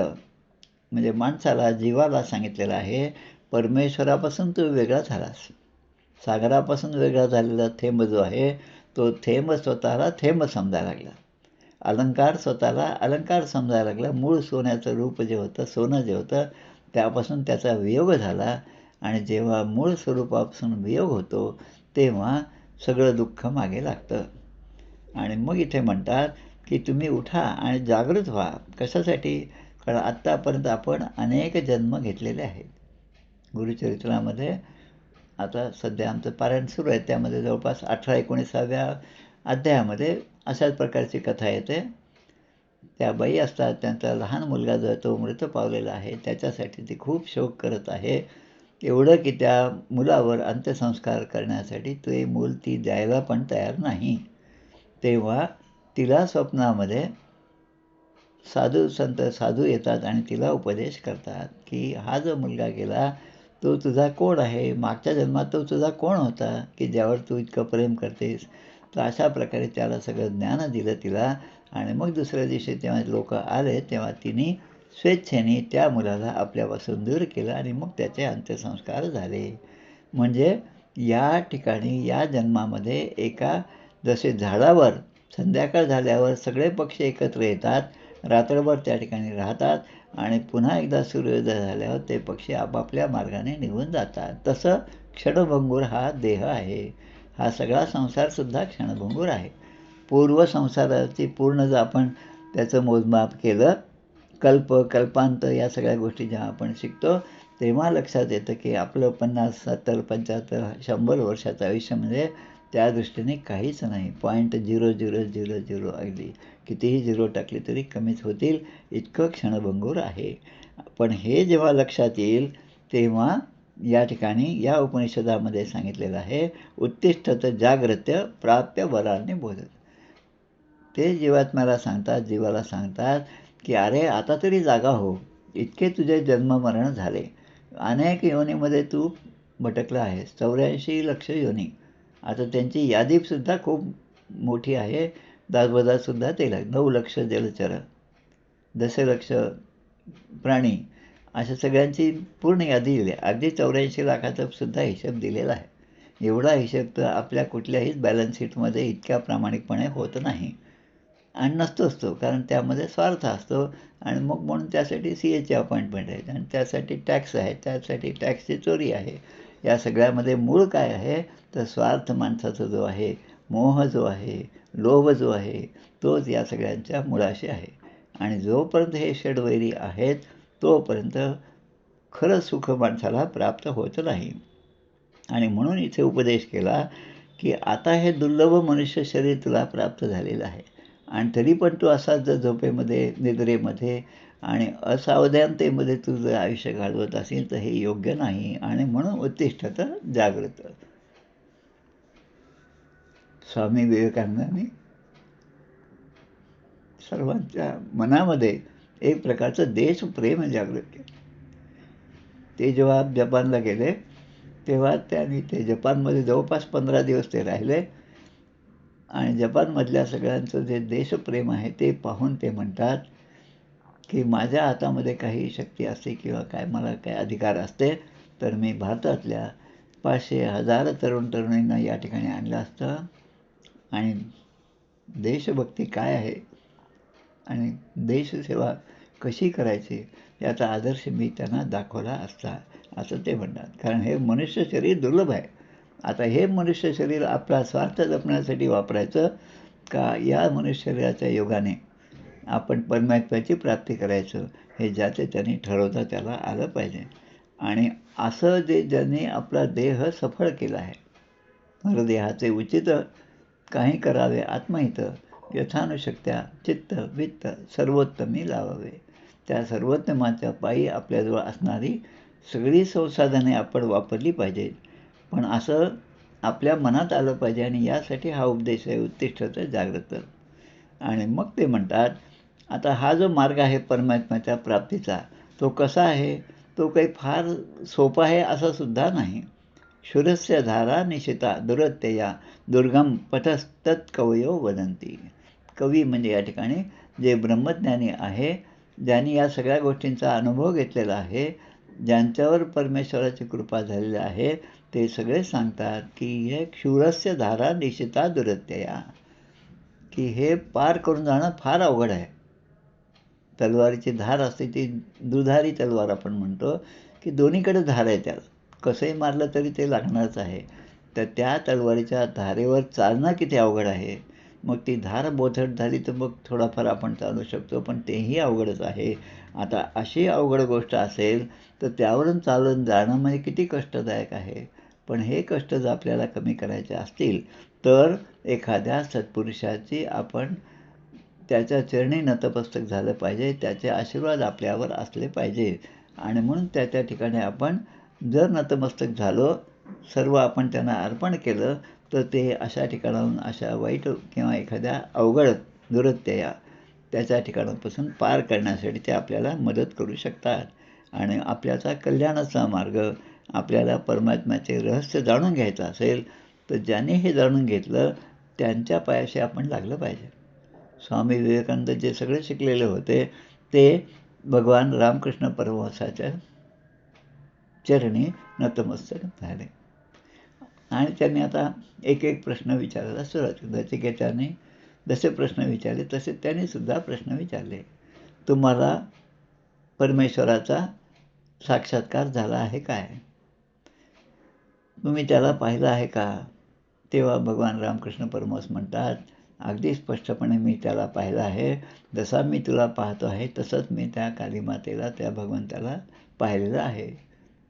म्हणजे माणसाला, जीवाला सांगितलेलं आहे, परमेश्वरापासून तू वेगळा झालास. सागरापासून वेगळा झालेला थेंब जो आहे, तो थेंब स्वतःला थेंब समजायला लागला. अलंकार स्वतःला अलंकार समजायला लागला. मूळ सोन्याचं रूप जे होतं, सोनं जे होतं, त्यापासून त्याचा वियोग झाला. आणि जेव्हा मूळ स्वरूपापासून वियोग होतो, तेव्हा सगळं दुःख मागे लागतं. आणि मग इथे म्हणतात की तुम्ही उठा आणि जागृत व्हा. कशासाठी? कारण आत्तापर्यंत आपण अनेक जन्म घेतलेले आहेत. गुरुचरित्रामध्ये आता सध्या आमचं पारायण सुरू आहे, त्यामध्ये जवळपास 18-19व्या अध्यायामध्ये अशाच प्रकारची कथा येते. त्या बाई असतात, त्यांचा लहान मुलगा जो आहे तो मृत पावलेला आहे, त्याच्यासाठी ती खूप शोक करत आहे. एवढं की त्या मुलावर अंत्यसंस्कार करण्यासाठी ते मूल ती द्यायला पण तयार नाही. तेव्हा तिला स्वप्नामध्ये साधू येतात आणि तिला उपदेश करतात की हा जो मुलगा गेला तो तुझा कोण आहे, मागच्या जन्मात तो तुझा कोण होता की ज्यावर तू इतकं प्रेम करतेस. तर अशा प्रकारे त्याला सगळं ज्ञान दिलं तिला. आणि मग दुसऱ्या दिवशी तेव्हा लोक आले, तेव्हा तिने स्वेच्छेने त्या मुलाला आपल्यापासून दूर केलं आणि मग त्याचे अंत्यसंस्कार झाले. म्हणजे या ठिकाणी या जन्मामध्ये एका जसे झाडावर संध्याकाळ झाल्यावर सगळे पक्षी एकत्र येतात, रात्रभर त्या ठिकाणी राहतात आणि पुन्हा एकदा सूर्योदय झाल्यावर ते पक्षी आपापल्या मार्गाने निघून जातात. तसं क्षणभंगूर हा देह आहे. हा सगळा संसारसुद्धा क्षणभंगूर आहे. पूर्व संसाराची पूर्ण जर आपण त्याचं मोजमाप केलं, कल्पांत या सगळ्या गोष्टी जेव्हा आपण शिकतो, तेव्हा लक्षात येतं की आपलं 50, 70, 75, 100 वर्षाचं आयुष्य म्हणजे त्या दृष्टीने काहीच नाही. 0.0000 अगदी कितीही झिरो टाकली तरी कमीच होतील, इतकं क्षणभंगूर आहे. पण हे जेव्हा लक्षात येईल तेव्हा या ठिकाणी या उपनिषदामध्ये सांगितलेलं आहे, उत्तिष्ठत जागृत्य प्राप्य बलांनी बोधत. ते जीवात्म्याला सांगतात, जीवाला सांगतात की अरे आता तरी जागा हो, इतके तुझे जन्ममरण झाले, अनेक योनीमध्ये तू भटकला आहेस, 84 लक्ष योनी. आता त्यांची यादीसुद्धा खूप मोठी आहे. दासबोधातसुद्धा ते 9 लक्ष जलचर, दशलक्ष प्राणी, अशा सगळ्यांची पूर्ण यादी दिली आहे. अगदी 84 लाखाचा सुद्धा हिशोब दिलेला आहे. एवढा हिशोब तर आपल्या कुठल्याही बॅलन्स शीटमध्ये इतक्या प्रामाणिकपणे होत नाही आणि नसतोच तो, कारण त्यामध्ये स्वार्थ असतो. आणि मग म्हणून त्यासाठी CAची अपॉइंटमेंट आहे आणि त्यासाठी टॅक्स आहे, त्यासाठी टॅक्सची चोरी आहे. या सगळ्यामध्ये मूळ काय आहे तर स्वार्थ माणसाचा जो आहे, मोह जो आहे, लोभ जो आहे, तोच या सगळ्यांच्या मुळाशी आहे. आणि जोपर्यंत हे षडवैरी आहेत तोपर्यंत खरं सुख माणसाला प्राप्त होत नाही. आणि म्हणून इथे उपदेश केला की आता हे दुर्लभ मनुष्य शरीर तुला प्राप्त झालेलं आहे आणि तरी पण तू असाच जर झोपेमध्ये, निद्रेमध्ये आणि असावधानतेमध्ये तुझं आयुष्य घालवत असेल तर हे योग्य नाही. आणि म्हणून उत्तिष्ठत जागृत. स्वामी विवेकानंदांनी सर्वांच्या मनामध्ये एक प्रकारचं देशप्रेम जागृत केलं. ते जेव्हा जपानला गेले तेव्हा त्यांनी ते जपानमध्ये जवळपास 15 दिवस ते राहिले आणि जपानमधल्या सगळ्यांचं जे देशप्रेम आहे ते पाहून ते म्हणतात की माझ्या हातामध्ये काही शक्ती असते किंवा काय मला काय अधिकार असते तर मी भारतातल्या 500,000 तरुण तरुणींना या ठिकाणी आणलं असतं आणि देशभक्ती काय आहे आणि देशसेवा कशी करायची याचा आदर्श मी त्यांना दाखवला असता, असं ते म्हणतात. कारण हे मनुष्य शरीर दुर्लभ आहे. आता हे मनुष्य शरीर आपला स्वार्थ जपण्यासाठी वापरायचं का या मनुष्य शरीराच्या योगाने आपण परमात्म्याची प्राप्ती करायचं, हे ज्याचे त्यांनी ठरवता त्याला आलं पाहिजे. आणि असं जे ज्यांनी आपला देह सफळ केला आहे, नरदेहाचे उचित काही करावे आत्महित, यथानुशक्त्या चित्त वित्त सर्वोत्तमी लावावे. त्या सर्वोत्तमाच्या पायी आपल्याजवळ असणारी सगळी संसाधने आपण वापरली पाहिजेत, पण असं आपल्या मनात आलं पाहिजे आणि यासाठी हा उपदेश आहे उत्तिष्ठत जागृत. आणि मग ते म्हणतात, आता हा जो मार्ग आहे परमात्म्याच्या प्राप्तीचा, तो कसा आहे? तो काही फार सोपा आहे असं सुद्धा नाही. शूरस्य धारा निशिता दुरत्यया दुर्गम पथस्तत् कवयो वदंती. कवी म्हणजे या ठिकाणी जे ब्रह्मज्ञानी आहे, ज्यांनी या सगळ्या गोष्टींचा अनुभव घेतलेला आहे, ज्यांच्यावर परमेश्वराची कृपा झालेली आहे, ते सगळे सांगतात की हे क्षुरस्य धारा निशिता दुरत्यया, की हे पार करून जाणं फार अवघड आहे. तलवारीची धार असते ती दुधारी तलवार आपण म्हणतो, की दोन्हीकडे धार आहे त्याला. कसंही मारलं तरी ते लागणारच आहे. तर त्या तलवारीच्या धारेवर चालणं किती अवघड आहे. मग ती धार बोथट झाली तर मग थोडाफार आपण चालू शकतो, पण तेही अवघडच आहे. आता अशी अवघड गोष्ट असेल तर त्यावरून चालून जाणं म्हणजे किती कष्टदायक आहे. पण हे कष्ट जर आपल्याला कमी करायचे असतील तर एखाद्या सत्पुरुषाची आपण त्याच्या चरणी नतमस्तक झालं पाहिजे, त्याचे आशीर्वाद आपल्यावर असले पाहिजे. आणि म्हणून त्या ठिकाणी आपण जर नतमस्तक झालो, सर्व आपण त्यांना अर्पण केलं, तर ते अशा ठिकाणाहून अशा वाईट किंवा एखाद्या अवघड दुरत्यया त्याच्या ठिकाणापासून पार करण्यासाठी ते आपल्याला मदत करू शकतात. आणि आपल्याचा कल्याणाचा मार्ग, आपल्याला परमात्म्याचे रहस्य जाणून घ्यायचं असेल तर ज्यांनी हे जाणून घेतलं त्यांच्या पायाशी आपण लागलं पाहिजे. स्वामी विवेकानंद जे सगळे शिकलेले होते ते भगवान रामकृष्ण परमहंसाच्या चरणी नतमस्तक झाले. आणि त्यांनी आता एक एक प्रश्न विचारायला सुरुवात केली. नचिकेताने जसे प्रश्न विचारले तसे त्यांनी सुद्धा प्रश्न विचारले. तुम्हाला परमेश्वराचा साक्षात्कार झाला आहे काय? तुम्ही त्याला पाहिलं आहे का? तेव्हा भगवान रामकृष्ण परमहंस म्हणतात, अगदी स्पष्टपणे मी त्याला पाहिलं आहे. जसा मी तुला पाहतो आहे तसंच मी त्या कालीमातेला, त्या भगवंताला पाहिलेलं आहे.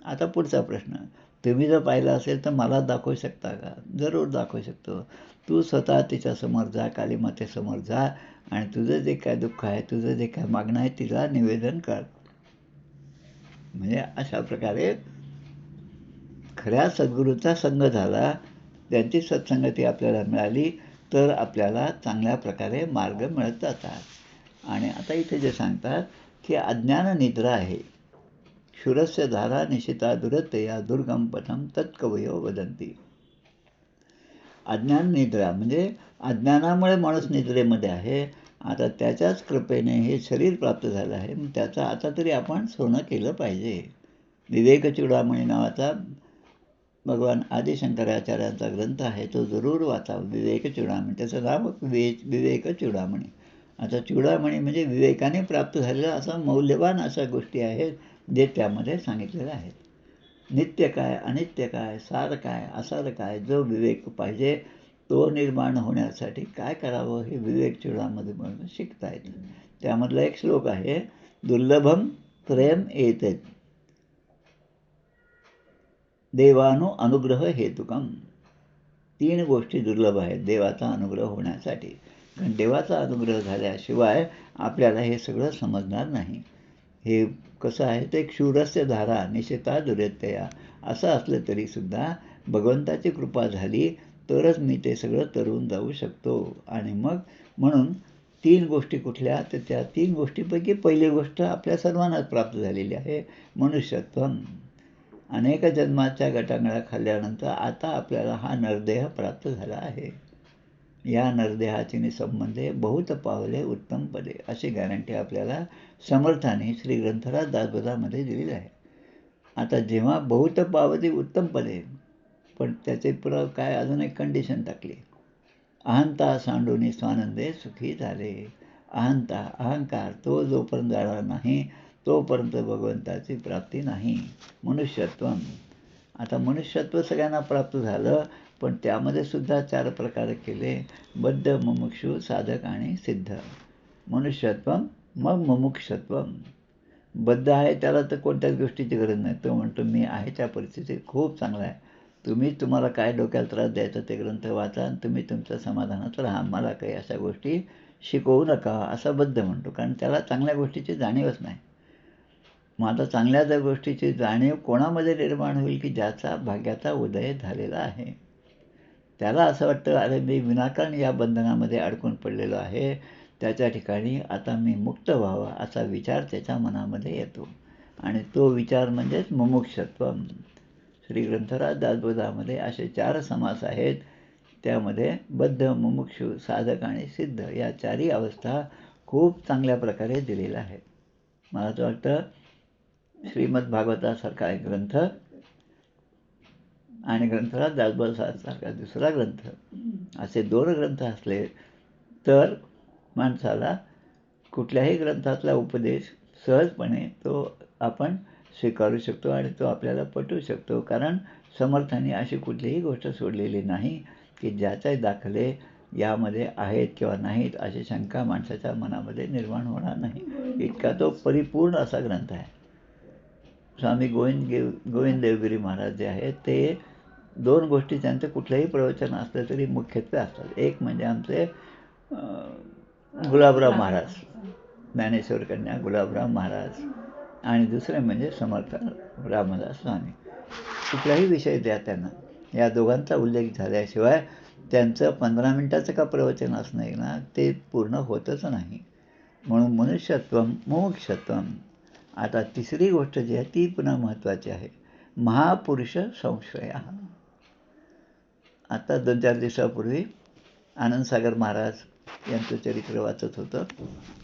आता पुढचा प्रश्न, तुम्ही जर पाहिलं असेल तर मला दाखवू शकता का? जरूर दाखवू शकतो. तू स्वतः तिच्यासमोर जा, कालीमातेसमोर जा आणि तुझं जे काय दुःख आहे, तुझं जे काय मागणं आहे तिला निवेदन कर. म्हणजे अशा प्रकारे खऱ्या सद्गुरूचा संग झाला, त्यांची सत्संगती आपल्याला मिळाली तर आपल्याला चांगल्या प्रकारे मार्ग मिळत जातात. आणि आता इथे जे सांगतात की अज्ञान निद्रा आहे. क्षुरस्य धारा निशिता दुरत्यया दुर्गम पथम तत्कवयो वदंती. अज्ञान निद्रा म्हणजे अज्ञानामुळे माणूस निद्रेमध्ये आहे. आता त्याच्याच कृपेने हे शरीर प्राप्त झालं आहे, मग त्याचं आता तरी आपण सोनं केलं पाहिजे. विवेक चूडामणी नावाचा भगवान आदिशंकराचार्यांचा ग्रंथ आहे, तो जरूर वाचा. विवेक चूडामणी, त्याचं नाव विवेक चूडामणी. आता चूडामणी म्हणजे विवेकाने प्राप्त झालेलं असं मौल्यवान अशा गोष्टी आहेत जे त्यामध्ये सांगितलेल्या आहेत. नित्य काय, अनित्य काय, सार काय, असार काय, जो विवेक पाहिजे तो निर्माण होण्यासाठी काय करावं हे विवेक चूडामध्ये म्हणून शिकता येतं. त्यामधला एक श्लोक आहे, दुर्लभम प्रेम एतत् देवानु अनुग्रह हेतुकम. 3 गोष्टी दुर्लभ आहेत देवाचा अनुग्रह होण्यासाठी. कारण देवाचा अनुग्रह झाल्याशिवाय आपल्याला हे सगळं समजणार नाही. हे कसं आहे ते क्षुरस्य धारा निशिता दुरत्यया असं असलं तरीसुद्धा भगवंताची कृपा झाली तरच मी ते सगळं तरून जाऊ शकतो. आणि मग म्हणून 3 गोष्टी कुठल्या, तर त्या 3 गोष्टीपैकी पहिली गोष्ट आपल्या सर्वांनाच प्राप्त झालेली आहे, मनुष्यत्वम. अनेक जन्माच्या गटांगळ्या खाल्ल्यानंतर आता आपल्याला हा नरदेह प्राप्त झाला आहे. या नरदेहाची निसंबंधे बहुत पावले उत्तम पदे अशी गॅरंटी आपल्याला समर्थाने श्री ग्रंथराज दासबोधामध्ये दिलेली आहे. आता जेव्हा बहुत पावती उत्तम पदे, पण त्याचे पुढं काय अजून एक कंडिशन टाकली, अहंता सांडूनी स्वानंदे सुखी झाले. अहंता, अहंकार तो जोपर्यंत जाणार नाही तोपर्यंत भगवंताची प्राप्ती नाही. मनुष्यत्व, आता मनुष्यत्व सगळ्यांना प्राप्त झालं, पण त्यामध्ये सुद्धा 4 प्रकार केले, बद्ध, मुमुक्षु, साधक आणि सिद्ध. मनुष्यत्व, मग मुमुक्षत्व. बद्ध आहे त्याला तर कोणत्याच गोष्टीची गरज नाही, तो म्हणतो मी आहे त्या परिस्थितीत खूप चांगला आहे. तुम्हाला काय डोक्याला त्रास द्यायचा ते ग्रंथ वाचा आणि तुम्ही तुमच्या समाधानात राहा, मला काही अशा गोष्टी शिकवू नका, असा बद्ध म्हणतो. कारण त्याला चांगल्या गोष्टीची जाणीवच नाही. मग आता चांगल्या त्या गोष्टीची जाणीव कोणामध्ये निर्माण होईल की ज्याचा भाग्याचा उदय झालेला आहे. त्याला असं वाटतं, अरे मी विनाकारण या बंधनामध्ये अडकून पडलेलो आहे, त्याच्या ठिकाणी आता मी मुक्त व्हावा असा विचार त्याच्या मनामध्ये येतो. आणि तो विचार म्हणजेच मुमुक्षत्वम. श्री ग्रंथराज दासबोधामध्ये असे 4 समास आहेत. त्यामध्ये बद्ध, मुमुक्षु, साधक आणि सिद्ध या 4ही अवस्था खूप चांगल्या प्रकारे दिलेल्या आहेत. मला असं वाटतं श्रीमद भागवतासारखा एक ग्रंथ आणि ग्रंथराज दासबोधासारखा दुसरा ग्रंथ, असे 2 ग्रंथ असले तर माणसाला कुठल्याही ग्रंथातला उपदेश सहजपणे तो आपण स्वीकारू शकतो आणि तो आपल्याला पटवू शकतो. कारण समर्थांनी अशी कुठलीही गोष्ट सोडलेली नाही की ज्याचे दाखले यामध्ये आहेत किंवा नाहीत अशी शंका माणसाच्या मनामध्ये निर्माण होणार नाही. इतका तो परिपूर्ण असा ग्रंथ आहे. स्वामी गोविंद देवगिरी महाराज जे आहेत ते 2 गोष्टी त्यांचं कुठलंही प्रवचन असलं तरी मुख्यत्वे असतात. एक म्हणजे आमचे गुलाबराव महाराज, ज्ञानेश्वर कन्या गुलाबराव महाराज, आणि दुसरे म्हणजे समर्थ रामदास स्वामी. कुठलाही विषय द्या त्यांना, या दोघांचा उल्लेख झाल्याशिवाय त्यांचं 15 मिनिटाचं का प्रवचन असणं ना ते पूर्ण होतच नाही. म्हणून मनुष्यत्वम मुमुक्षत्वम. आता तिसरी गोष्ट जी आहे ती पुन्हा महत्त्वाची आहे. महापुरुष संश्रया. आता 2-4 दिवसापूर्वी आनंदसागर महाराज यांचं चरित्र वाचत होतं.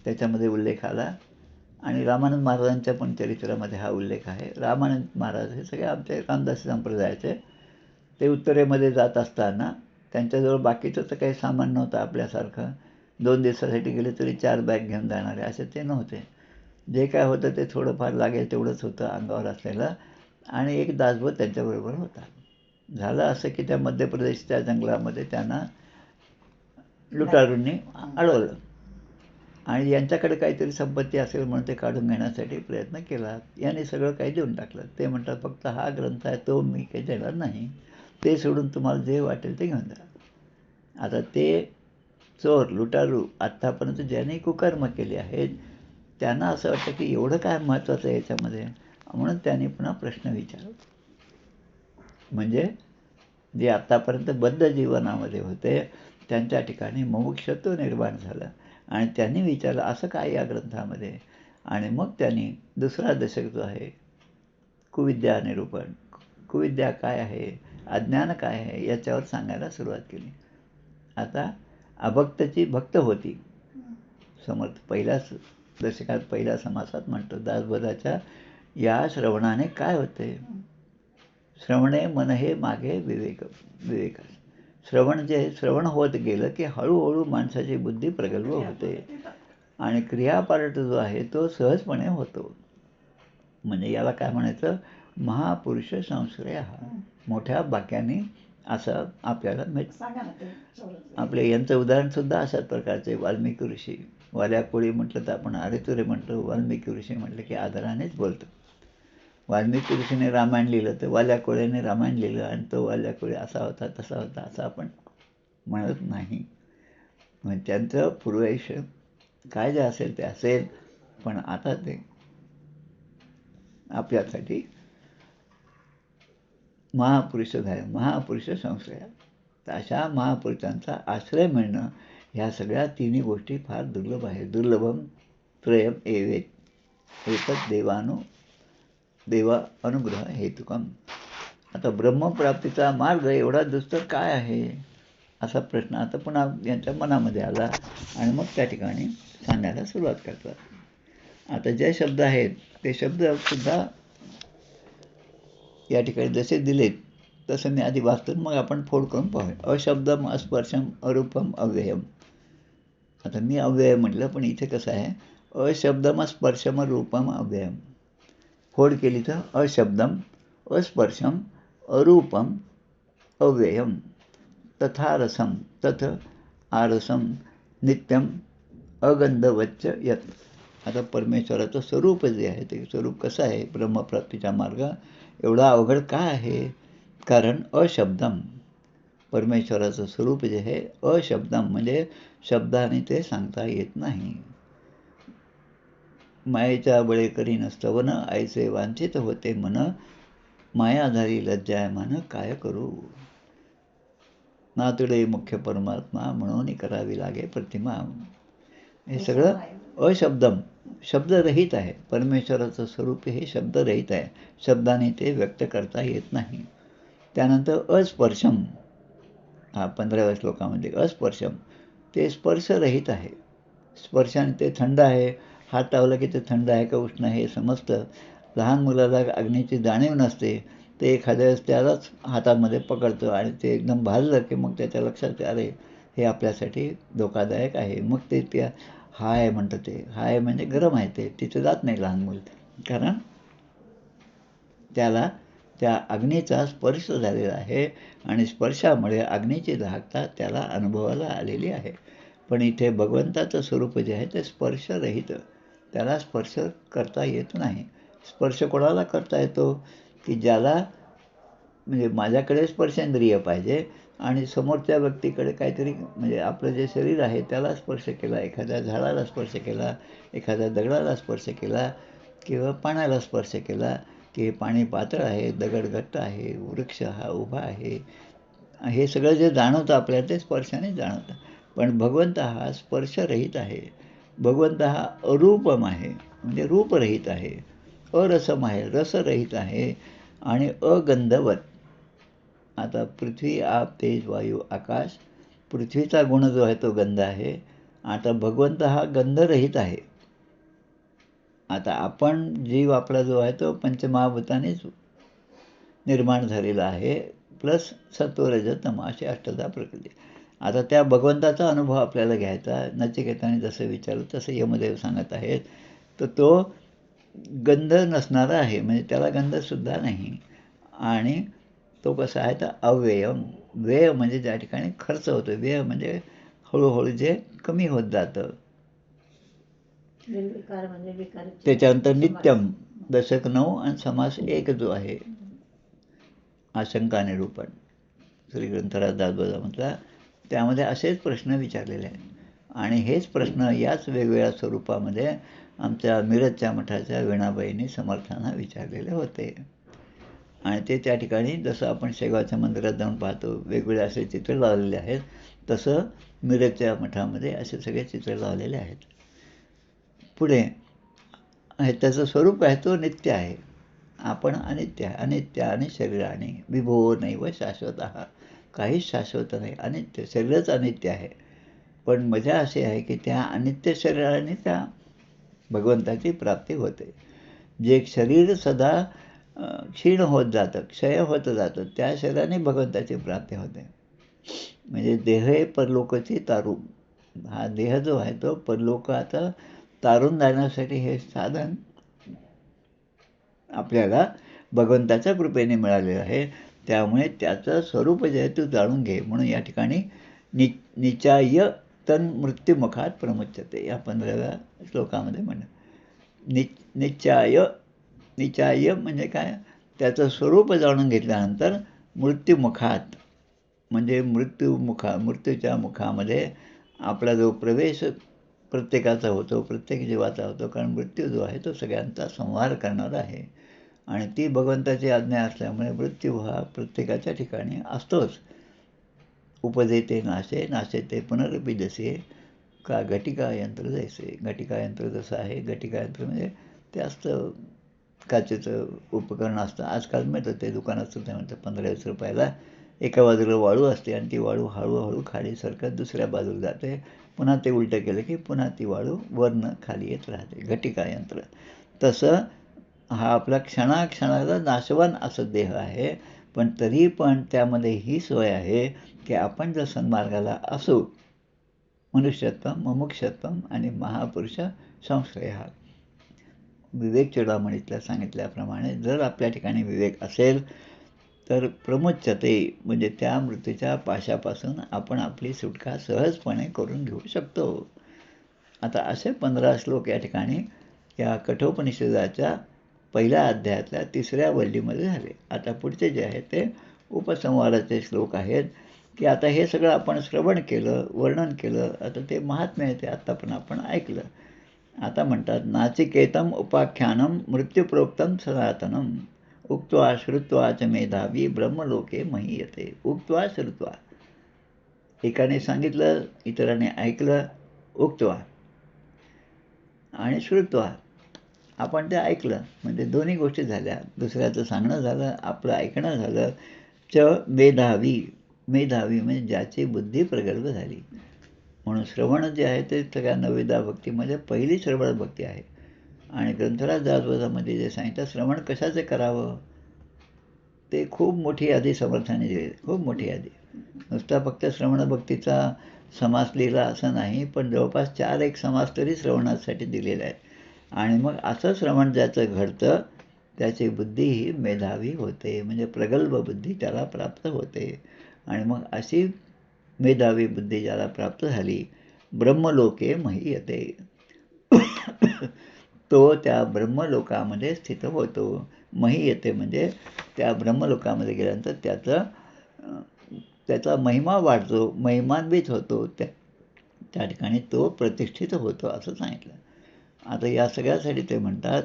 त्याच्यामध्ये उल्लेख आला आणि रामानंद महाराजांच्या पण चरित्रामध्ये हा उल्लेख आहे. रामानंद महाराज हे सगळे आमचे रामदासी संप्रदायाचे. ते उत्तरेमध्ये जात असताना त्यांच्याजवळ बाकीचं तर काही सामान नव्हतं आपल्यासारखं. 2 दिवसासाठी गेले तरी 4 बॅग घेऊन जाणारे असे ते नव्हते. जे काय होतं ते थोडंफार लागेल तेवढंच होतं अंगावर असलेलं. आणि एक दासबोध त्यांच्याबरोबर होता. झालं असं की त्या मध्य प्रदेशच्या जंगलामध्ये त्यांना लुटारूंनी अडवलं आणि यांच्याकडे काहीतरी संपत्ती असेल म्हणून ते काढून घेण्यासाठी प्रयत्न केला. यांनी सगळं काही देऊन टाकलं. ते म्हणतात फक्त हा ग्रंथ आहे तो मी काही देणार नाही, ते सोडून तुम्हाला जे वाटेल ते घेऊन जा. आता ते चोर लुटारू आत्तापर्यंत ज्यांनी कुकर्म केले आहेत त्यांना असं वाटतं की एवढं काय महत्त्वाचं आहे याच्यामध्ये, म्हणून त्यांनी पुन्हा प्रश्न विचारला. म्हणजे जे आत्तापर्यंत बद्ध जीवनामध्ये होते त्यांच्या ठिकाणी मुमुक्षत्व निर्माण झालं आणि त्यांनी विचारलं असं काय या ग्रंथामध्ये. आणि मग त्यांनी दुसरा दशक जो आहे कुविद्या निरूपण, कुविद्या काय आहे, अज्ञान काय आहे याच्यावर सांगायला सुरुवात केली. आता अभक्तची भक्त होती. समर्थ पहिल्याच दशकात पहिल्या समासात म्हणतो दासबोधाच्या या श्रवणाने काय होते. श्रवणे मन हे मागे विवेक. श्रवण होत गेलं की हळूहळू माणसाची बुद्धी प्रगल्भ होते आणि क्रियापार्ट जो आहे तो सहजपणे होतो. म्हणजे याला काय म्हणायचं, महापुरुष संश्रय. मोठ्या वाक्याने असं आपल्याला आपले यांचं उदाहरणसुद्धा अशाच प्रकारचे. वाल्मिकी ऋषी, वाल्या कोळी म्हटलं तर आपण आरेतुरे म्हणतो, वाल्मिकी ऋषी म्हटलं की आदरानेच बोलतो. वाल्मिकी ऋषीने रामायण लिहिलं तर वाल्या कोळ्याने रामायण लिहिलं आणि तो वाल्या कोळी असा होता तसा होता असं आपण म्हणत नाही. म्हणजे त्यांचं पूर्वायुष्य काय जे असेल ते असेल, पण आता ते आपल्यासाठी महापुरुष झाले, महापुरुष संश्रया. तर अशा महापुरुषांचा आश्रय मिळणं ह्या सगळ्या तिन्ही गोष्टी फार दुर्लभ आहेत. दुर्लभम त्रयम एतत् देवा अनुग्रह हेतुकम. आता ब्रह्मप्राप्तीचा मार्ग एवढा दुस्तर काय आहे असा प्रश्न आता पुन्हा यांच्या मनामध्ये आला आणि मग त्या ठिकाणी सांगायला सुरुवात करतात. आता जे शब्द आहेत ते शब्दसुद्धा या ठिकाणी जसे दिलेत तसं मी आधी वाचतो, मग आपण फोड करून पाहूया. अशब्दम, अस्पर्शम, अरूपम, अव्ययम. आता मी अव्यय म्हटलं, पण इथे कसं आहे, अशब्दम स्पर्शम रूपम अव्ययम. फोड केली तर अशब्दम, अस्पर्शम, अरूपम, अव्ययम, तथा रसम, तथ आरसम, नित्यम, अगंधवच्च यत्. आता परमेश्वराचं स्वरूप जे आहे ते स्वरूप कसं आहे, ब्रह्मप्राप्तीचा मार्ग एवढा अवघड का आहे, कारण अशब्दम, परमेश्वराचं स्वरूप जे आहे अशब्दम म्हणजे शब्दाने ते सांगता येत नाही. मायेच्या बळे करी नस्तवन आईचे वांछित होते मन मायाधारी लज्जायमान काय करू नातुडे मुख्य परमात्मा म्हणून करावी लागे प्रतिमा. हे सगळं अशब्दम शब्दरहित आहे. परमेश्वराचं स्वरूप हे शब्दरहित आहे. शब्दाने ते व्यक्त करता येत नाही. त्यानंतर अस्पर्शम हा 15व्या श्लोकामध्ये अस्पर्शम ते स्पर्शरहित आहे. स्पर्शाने ते थंड आहे. हात लावला की ते थंड आहे का उष्ण हे समजतं. लहान मुलाला अग्नीची जाणीव नसते. ते एखाद्या वेळेस त्यालाच हातामध्ये पकडतं आणि ते एकदम भाजलं की मग त्याच्या लक्षात अरे हे आपल्यासाठी धोकादायक आहे. मग ते त्या हाय म्हणतं. ते हाय म्हणजे गरम आहे. ते तिथं जात नाही लहान मुल, कारण त्याला त्या अग्नीचा स्पर्श झालेला आहे आणि स्पर्शामुळे अग्नीची दाहकता त्याला अनुभवाला आलेली आहे. पण इथे भगवंताचं स्वरूप जे आहे ते स्पर्शरहित. त्याला स्पर्श करता येत नाही. स्पर्श कोणाला करता येतो की ज्याला म्हणजे माझ्याकडे स्पर्शेंद्रिय पाहिजे आणि समोरच्या व्यक्तीकडे काहीतरी म्हणजे आपलं जे शरीर आहे त्याला स्पर्श केला, एखाद्या झाडाला स्पर्श केला, एखाद्या दगडाला स्पर्श केला किंवा पाण्याला स्पर्श केला की हे पाणी पातळ आहे, दगड घट्ट आहे, वृक्ष हा उभा आहे, हे सगळं जे जाणवतं आपल्याला ते स्पर्शाने जाणवतं. पण भगवंत हा स्पर्शरहित आहे. भगवंत हा अरूपम आहे म्हणजे रूपरहित आहे. अरसम आहे, रसरहित आहे आणि अगंधवत. आता पृथ्वी, आप, तेज, वायू, आकाश, पृथ्वीचा गुण जो आहे तो गंध आहे. आता भगवंत हा गंधरहित आहे. आता आपण जीव आपला जो आहे तो पंचमहाभूतानेच निर्माण झालेला आहे, प्लस सत्व रज तम अशी अष्टधा प्रकृती. आता त्या भगवंताचा अनुभव आपल्याला घ्यायचा. नचिकेताने जसं विचारलं तसं यमदेव सांगत आहेत. तर तो गंध नसणारा आहे म्हणजे त्याला गंधसुद्धा नाही. आणि तो कसा आहे तर अव्ययम. व्यय म्हणजे ज्या ठिकाणी खर्च होतो. व्यय म्हणजे हळूहळू जे कमी होत जातं. त्याच्यानंतर नित्यम दशक 9 आणि समास 1 जो आहे आशंका निरूपण श्री ग्रंथराज दासबोधा म्हटला त्यामध्ये असेच प्रश्न विचारलेले आहेत. आणि हेच प्रश्न याच वेगवेगळ्या स्वरूपामध्ये आमच्या मिरजच्या मठाच्या वीणाबाईंनी समर्थांना विचारलेले होते. आणि ते त्या ठिकाणी जसं आपण शेगावच्या मंदिरात जाऊन पाहतो वेगवेगळे असे चित्र लावलेले आहेत, तसं मिरजच्या मठामध्ये असे सगळे चित्र लावलेले आहेत. पुढे त्याचं स्वरूप आहे तो नित्य आहे. आपण अनित्य आहे. अनित्य आणि शरीराने विभो नैव शाश्वत. काहीच शाश्वत नाही. अनित्य शरीरच अनित्य आहे. पण मजा अशी आहे की त्या अनित्य शरीराने त्या भगवंताची प्राप्ती होते. जे शरीर सदा क्षीण होत जातं, क्षय होत जातं, त्या शरीराने भगवंताची प्राप्ती होते. म्हणजे देह हे परलोकाची तारू. हा देह जो आहे तो परलोकाचा तारून जाण्यासाठी हे साधन आपल्याला भगवंताच्या कृपेने मिळालेलं आहे. त्यामुळे त्याचं स्वरूप जे आहे ते जाणून घे. म्हणून या ठिकाणी निचाय तन मृत्युमुखात प्रमुच्यते या 15व्या श्लोकामध्ये निचाय. निचाय म्हणजे काय, त्याचं स्वरूप जाणून घेतल्यानंतर मृत्युमुखात म्हणजे मृत्यूच्या मुखामध्ये आपला जो प्रवेश प्रत्येकाचा होतो, प्रत्येक जीवाचा होतो. कारण मृत्यू जो आहे तो सगळ्यांचा संहार करणारा आहे आणि ती भगवंताची आज्ञा असल्यामुळे मृत्यू हा प्रत्येकाच्या ठिकाणी असतोच. उपजेते नाशे नाशेते पुनरपि जसे का घटिका यंत्र जैसे. घटिका यंत्र जसं आहे, घटिका यंत्र म्हणजे ते असतं काचेचं उपकरण असतं. आजकाल मिळतं ते दुकानात सुद्धा मिळतं 15-20 रुपयाला. एका बाजूला वाळू असते आणि ती वाळू हळूहळू खाली सरकत दुसऱ्या बाजूला जाते. पुन्हा ते उलटं केलं की पुन्हा ती वाळू वरनं खाली येत राहते. घटिका यंत्र. तसं हा आपला क्षणाक्षणाला नाशवान असं देह आहे. पण तरी पण त्यामध्ये ही सोय आहे की आपण जर सन्मार्गाला असू, मनुष्यत्वम मुमुक्षत्वम आणि महापुरुष संश्रय. विवेक चूडामणीतल्या सांगितल्याप्रमाणे जर आपल्या ठिकाणी विवेक असेल तर प्रमुच्यते म्हणजे त्या मृत्यूच्या पाशापासून आपण आपली सुटका सहजपणे करून घेऊ शकतो. आता असे 15 श्लोक या ठिकाणी या कठोपनिषदाच्या पहिल्या अध्यायातल्या 3ऱ्या वल्लीमध्ये झाले. आता पुढचे जे आहेत ते उपसंहाराचे श्लोक आहेत की आता हे सगळं आपण श्रवण केलं, वर्णन केलं. आता ते महात्म्य आहे, ते आत्ता पण आपण ऐकलं. आता म्हणतात नाचिकेतम उपाख्यानम मृत्यूप्रोक्तम सनातनम उक्त्वा श्रुत्वा च मेधावी ब्रह्मलोके महीयते. उक्त्वा श्रुत्वा, एकाने सांगितलं, इतराने ऐकलं. उक्त्वा आणि श्रुत्वा, आपण ते ऐकलं, म्हणजे दोन्ही गोष्टी झाल्या. दुसऱ्याचं सांगणं झालं, आपलं ऐकणं झालं. च मेधावी, मेधावी म्हणजे ज्याची बुद्धी प्रगल्भ झाली. म्हणून श्रवण जे आहे ते सगळ्या नवेदा भक्तीमध्ये पहिली श्रवण भक्ती आहे. आणि ग्रंथराज दासबोधामध्ये जे सांगितलं श्रवण कशाचे करावं, ते खूप मोठी यादी समर्थाने दिली, खूप मोठी यादी. नुसता फक्त श्रवण भक्तीचा समास लिहिला असं नाही, पण जवळपास 4 समास तरी श्रवणासाठी दिलेला आहे. आणि मग असं श्रवण ज्याचं घडतं त्याची बुद्धी ही मेधावी होते, म्हणजे प्रगल्भ बुद्धी त्याला प्राप्त होते. आणि मग अशी मेधावी बुद्धी ज्याला प्राप्त झाली, ब्रह्मलोके महीयते, तो त्या ब्रह्मलोकामध्ये स्थित होतो. महीयते म्हणजे त्या ब्रह्मलोकामध्ये गेल्यानंतर त्याचा महिमा वाढतो, महिमान्वित होतो, त्या ठिकाणी तो प्रतिष्ठित होतो असं सांगितलं. आता या सगळ्यासाठी ते म्हणतात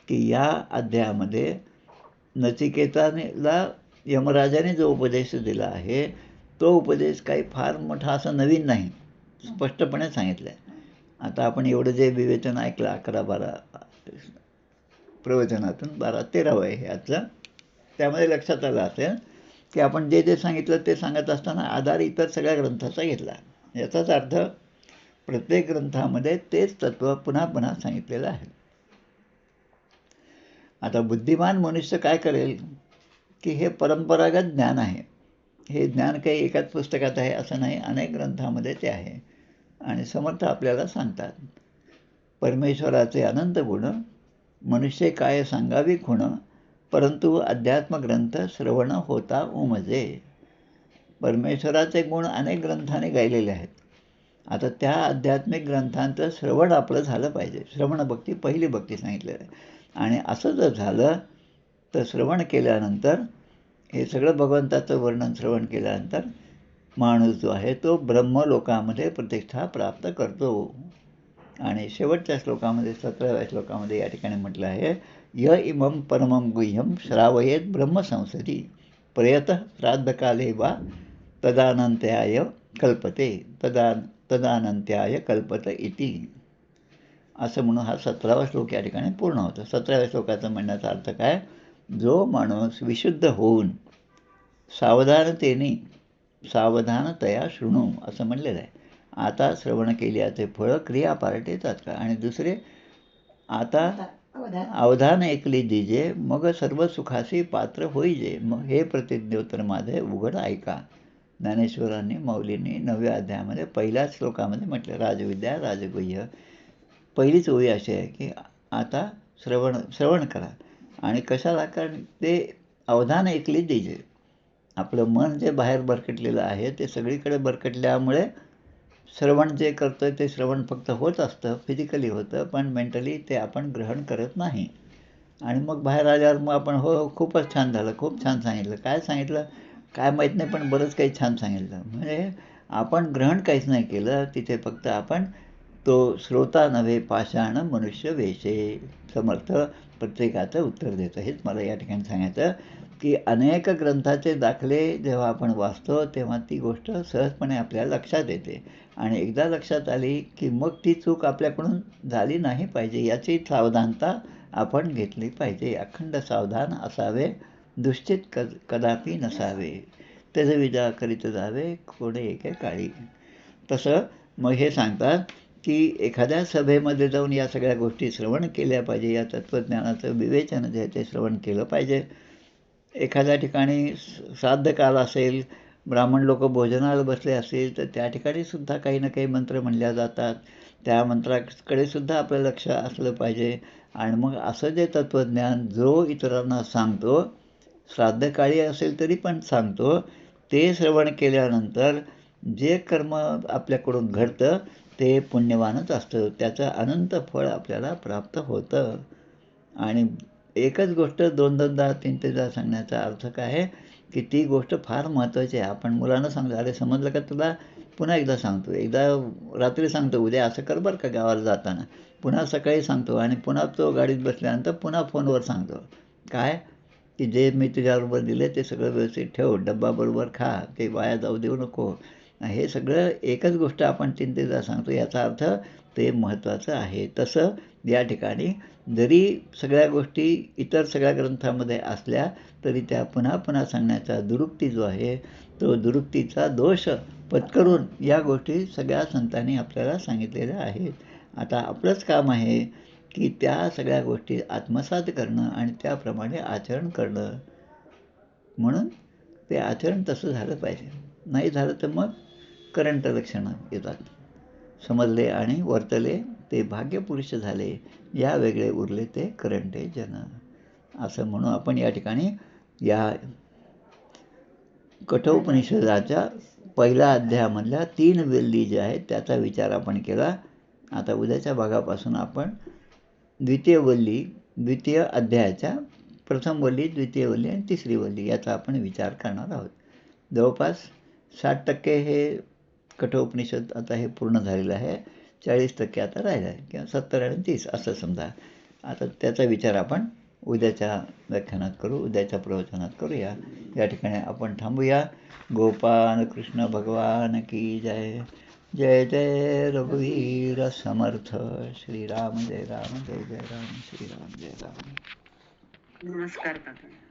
की या अध्यायामध्ये नचिकेताला यमराजाने जो उपदेश दिला आहे तो उपदेश काही फार मोठा असा नवीन नाही, स्पष्टपणे सांगितलं आहे. आता आपण एवढं जे विवेचन ऐकलं 11-12 प्रवचनातून 12-13 आहे याचं, त्यामध्ये लक्षात आलं असेल की आपण जे जे सांगितलं ते सांगत असताना आधार इतर सगळ्या ग्रंथाचा घेतला. याचाच अर्थ प्रत्येक ग्रंथामध्ये तेच तत्त्व पुन्हा पुन्हा सांगितलेलं आहे. आता बुद्धिमान मनुष्य काय करेल की हे परंपरागत ज्ञान आहे, हे ज्ञान काही एकाच पुस्तकात आहे असं नाही, अनेक ग्रंथामध्ये ते आहे. आणि समर्थ आपल्याला सांगतात परमेश्वराचे अनंत गुण, मनुष्य काय सांगावी खुण, परंतु अध्यात्मग्रंथ श्रवण होता उमजे. परमेश्वराचे गुण अनेक ग्रंथाने गायलेले आहेत. आता त्या आध्यात्मिक ग्रंथांचं श्रवण आपलं झालं पाहिजे. श्रवण भक्ती पहिली भक्ती सांगितलेलं आहे. आणि असं जर झालं तर श्रवण केल्यानंतर हे सगळं भगवंताचं वर्णन श्रवण केल्यानंतर माणूस जो आहे तो ब्रह्मलोकामध्ये प्रतिष्ठा प्राप्त करतो. आणि शेवटच्या श्लोकामध्ये 17व्या श्लोकामध्ये या ठिकाणी म्हटलं आहे, य इमं परमं गुह्यं श्रावयेत ब्रह्मसंसदी प्रयतः श्राद्धकाले वा तदानंत्याय कल्पते तदानंत्याय कल्पत इति. असं म्हणून हा 17वा श्लोक या ठिकाणी पूर्ण होतो. 17व्या श्लोकाचा म्हणण्याचा अर्थ काय, जो माणूस विशुद्ध होऊन सावधानतया शृणू असं म्हणलेलं आहे. आता श्रवण केल्याचे फळ क्रिया पार्ट येतात का. आणि दुसरे, आता अवधान ऐकली दिजे मग सर्व सुखासी पात्र होईजे, मग हे प्रतिज्ञोत्तर माझे उघड ऐका. ज्ञानेश्वरांनी माऊलींनी 9व्या अध्यायामध्ये पहिल्याच श्लोकामध्ये म्हटलं, राजविद्या राजगुह्य. पहिलीच ओळी अशी आहे की आता श्रवण करा. आणि कशाला, कारण ते अवधान ऐकली दिजे, आपलं मन जे बाहेर भरकटलेलं आहे ते सगळीकडे भरकटल्यामुळे श्रवण जे करतो ते श्रवण फक्त होत असतं, फिजिकली होतं, पण मेंटली ते आपण ग्रहण करत नाही. आणि मग बाहेर आल्यावर मग आपण हो खूपच छान झालं, खूप छान सांगितलं, काय सांगितलं काय माहीत नाही, पण बरंच काही छान सांगितलं. म्हणजे आपण ग्रहण काहीच नाही केलं, तिथे फक्त आपण तो श्रोता नव्हे पाषाण मनुष्य वेशे. समर्थ प्रत्येकाचं उत्तर देतं. हेच मला या ठिकाणी सांगायचं की अनेक ग्रंथाचे दाखले जेव्हा आपण वाचतो तेव्हा ती गोष्ट सहजपणे आपल्या लक्षात येते. आणि एकदा लक्षात आली की मग ती चूक आपल्याकडून झाली नाही पाहिजे, याची सावधानता आपण घेतली पाहिजे. अखंड सावधान असावे, दुश्चित कदापि नसावे, त्याचं विजा करीत जावे कोणे एके काळी. तसं मग हे सांगतात की एखाद्या सभेमध्ये जाऊन या सगळ्या गोष्टी श्रवण केल्या पाहिजे. या तत्त्वज्ञानाचं विवेचन जे ते श्रवण केलं पाहिजे. एखाद्या ठिकाणी श्राद्धकाल असेल, ब्राह्मण लोक भोजनाला बसले असतील तर त्या ठिकाणी सुद्धा काही ना काही मंत्र म्हणल्या जातात. त्या मंत्राकडे सुद्धा आपलं लक्ष असलं पाहिजे. आणि मग असं जे तत्त्वज्ञान जो इतरांना सांगतो, श्राद्धकाळी असेल तरी पण सांगतो, ते श्रवण केल्यानंतर जे कर्म आपल्याकडून घडतं ते पुण्यवानच असतं, त्याचं अनंत फळ आपल्याला प्राप्त होतं. आणि एकच गोष्ट 2-2दा 3-3दा सांगण्याचा अर्थ काय आहे की ती गोष्ट फार महत्त्वाची आहे. आपण मुलांना सांगतो, अरे समजलं का तुला पुन्हा एकदा सांगतो, एकदा रात्री सांगतो उद्या असं कर बरं का गावाला जाताना, पुन्हा सकाळी सांगतो आणि पुन्हा तो गाडीत बसल्यानंतर पुन्हा फोनवर सांगतो. काय की जे मी तुझ्याबरोबर दिले ते सगळं व्यवस्थित ठेव, डब्बा बरोबर खा, ते वाया जाऊ देऊ नको. हे सगळं एकच गोष्ट आपण 3-3दा सांगतो, याचा अर्थ ते महत्त्वाचं आहे. तसं या ठिकाणी जरी सगळ्या गोष्टी इतर सगळ्या ग्रंथामध्ये असल्या तरी त्या पुन्हा पुन्हा सांगण्याचा दुरुक्ती जो आहे तो दुरुक्तीचा दोष पत्करून या गोष्टी सगळ्या संतांनी आपल्याला सांगितलेल्या आहेत. आता आपलंच काम आहे की त्या सगळ्या गोष्टी आत्मसात करणं आणि त्याप्रमाणे आचरण करणं. म्हणून ते आचरण तसं झालं पाहिजे. नाही झालं तर मग करंट लक्षणं येतात. समजले आणि वर्तले ते भाग्यपुरुष झाले, या वेगळे उरले ते करंटे जन. असं म्हणून आपण या ठिकाणी या कठोपनिषदाच्या पहिल्या अध्यायामधल्या 3 वेल्ली ज्या आहेत त्याचा विचार आपण केला. आता उद्याच्या भागापासून आपण द्वितीय अध्यायाच्या प्रथम वल्ली, द्वितीय वल्ली आणि तिसरी वल्ली याचा आपण विचार करणार आहोत. जवळपास 60% हे कठोपनिषद आता हे पूर्ण झालेलं आहे. 40% आता राहिलं आहे किंवा 70 आणि 30 असं समजा. आता त्याचा विचार आपण उद्याच्या व्याख्यानात करू, उद्याच्या प्रवचनात करूया. या ठिकाणी आपण थांबूया. गोपाल कृष्ण भगवान की जय. जय जय रघुवीर समर्थ. श्रीराम जय राम, जय जय राम, श्रीराम जय राम. नमस्कार काका.